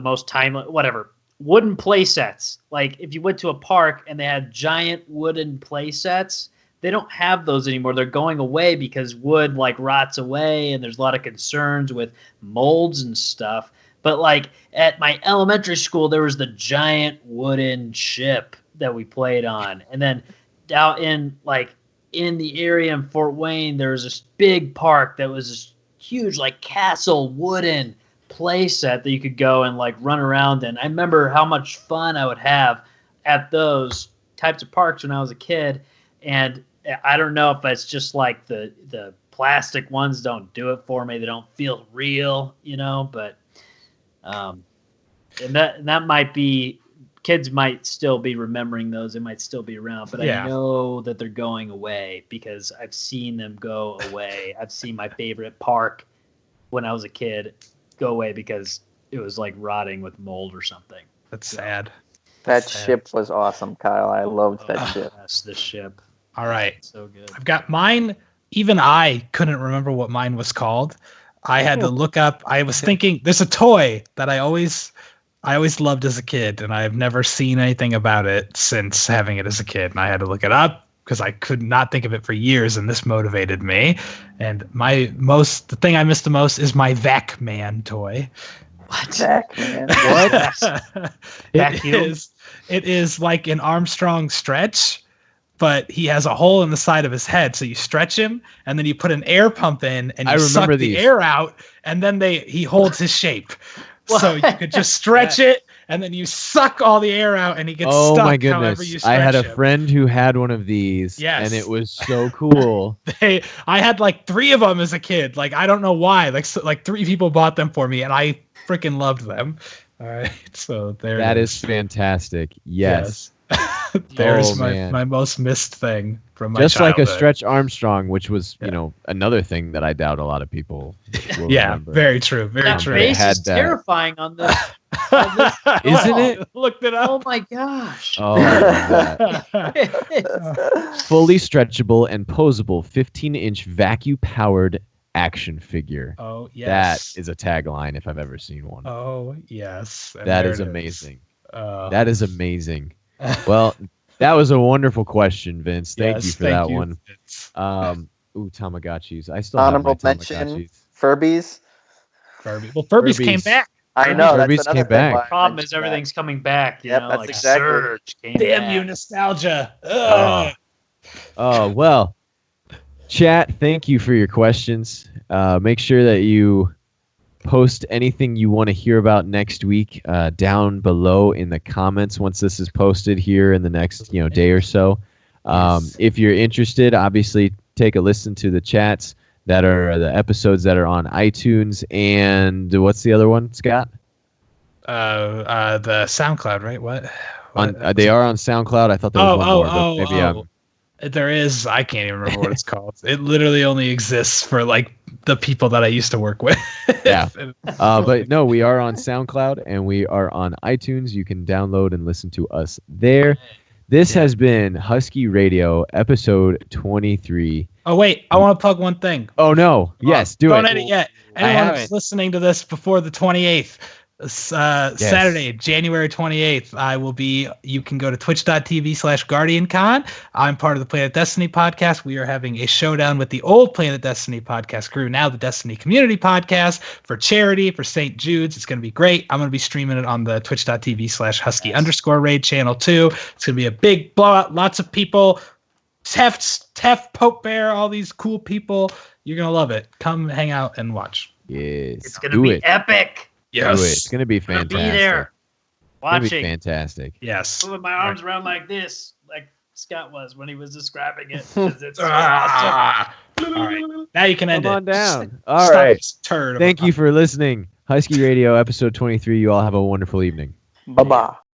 most timely whatever wooden play sets. Like if you went to a park and they had giant wooden play sets, they don't have those anymore. They're going away because wood like rots away and there's a lot of concerns with molds and stuff. But like at my elementary school, there was the giant wooden ship that we played on. And then out in the area in Fort Wayne, there was this big park that was this huge like castle wooden play set that you could go and like run around in. I remember how much fun I would have at those types of parks when I was a kid, and I don't know if it's just like the plastic ones don't do it for me. They don't feel real, but and that might be, kids might still be remembering those. They might still be around, but I know that they're going away because I've seen them go away. I've seen my favorite park when I was a kid go away because it was like rotting with mold or something. That's sad. That ship was awesome, Kyle. I loved that ship. That's the ship. All right. So good. I've got mine. Even I couldn't remember what mine was called. I had to look up. I was thinking there's a toy that I always loved as a kid, and I've never seen anything about it since having it as a kid. And I had to look it up because I could not think of it for years, and this motivated me. And the thing I miss the most is my Pac-Man toy. What? Pac-Man. What? It is like an Armstrong stretch, but he has a hole in the side of his head. So you stretch him, and then you put an air pump in, and you suck the air out, and then he holds his shape. So you could just stretch it, and then you suck all the air out, and he gets stuck. Oh my goodness! I had a friend who had one of these, and it was so cool. I had like 3 of them as a kid. Like I don't know why. Like 3 people bought them for me, and I freaking loved them. All right, so there. That is fantastic. Yes. There's my most missed thing from my just childhood. like a Stretch Armstrong, which was another thing that I doubt a lot of people will remember. Very true. Very true. That face is terrifying on this. Isn't it? Looked it up. Oh my gosh. Oh, fully stretchable and posable 15-inch vacuum-powered action figure. Oh, yes. That is a tagline if I've ever seen one. Oh, yes. And that is amazing. That is amazing. Well, that was a wonderful question, Vince. Thank you for that one. Tamagotchis. I still have my Tamagotchis. Furbies. Well, Furbies came back. I know. Furbies came back. The problem is everything's coming back. That's like exactly. Surge came Damn back. you, nostalgia. Oh, well. Chat, thank you for your questions. Make sure that you post anything you want to hear about next week down below in the comments once this is posted here in the next day or so. If you're interested, obviously take a listen to the chats that are the episodes that are on iTunes, and what's the other one, Scott? The SoundCloud, right? What? They are on SoundCloud. I thought there was one more, but maybe there is. I can't even remember what it's called. It literally only exists for like the people that I used to work with. Yeah. But no, we are on SoundCloud and we are on iTunes. You can download and listen to us there. This has been Husky Radio, episode 23. Oh, wait. I want to plug one thing. Oh, no. Yes, do it. Don't edit yet. Anyone who's listening to this before the 28th, Saturday, January 28th, you can go to twitch.tv/GuardianCon. I'm part of the Planet Destiny podcast. We are having a showdown with the old Planet Destiny podcast crew, now the Destiny Community podcast, for charity for St. Jude's. It's going to be great. I'm going to be streaming it on the twitch.tv/Husky_raid channel too. It's going to be a big blowout. Lots of people. Tef, Pope Bear, all these cool people. You're going to love it. Come hang out and watch. Yes. It's going to be epic. Yes. It's going to be fantastic. Be there. Watching. It's going to be fantastic. Yes. Moving my arms around like this, like Scott was when he was describing it. It's awesome. All right. Now you can end it. Come on down. All right. Thank you for listening. Husky Radio, episode 23. You all have a wonderful evening. Bye-bye.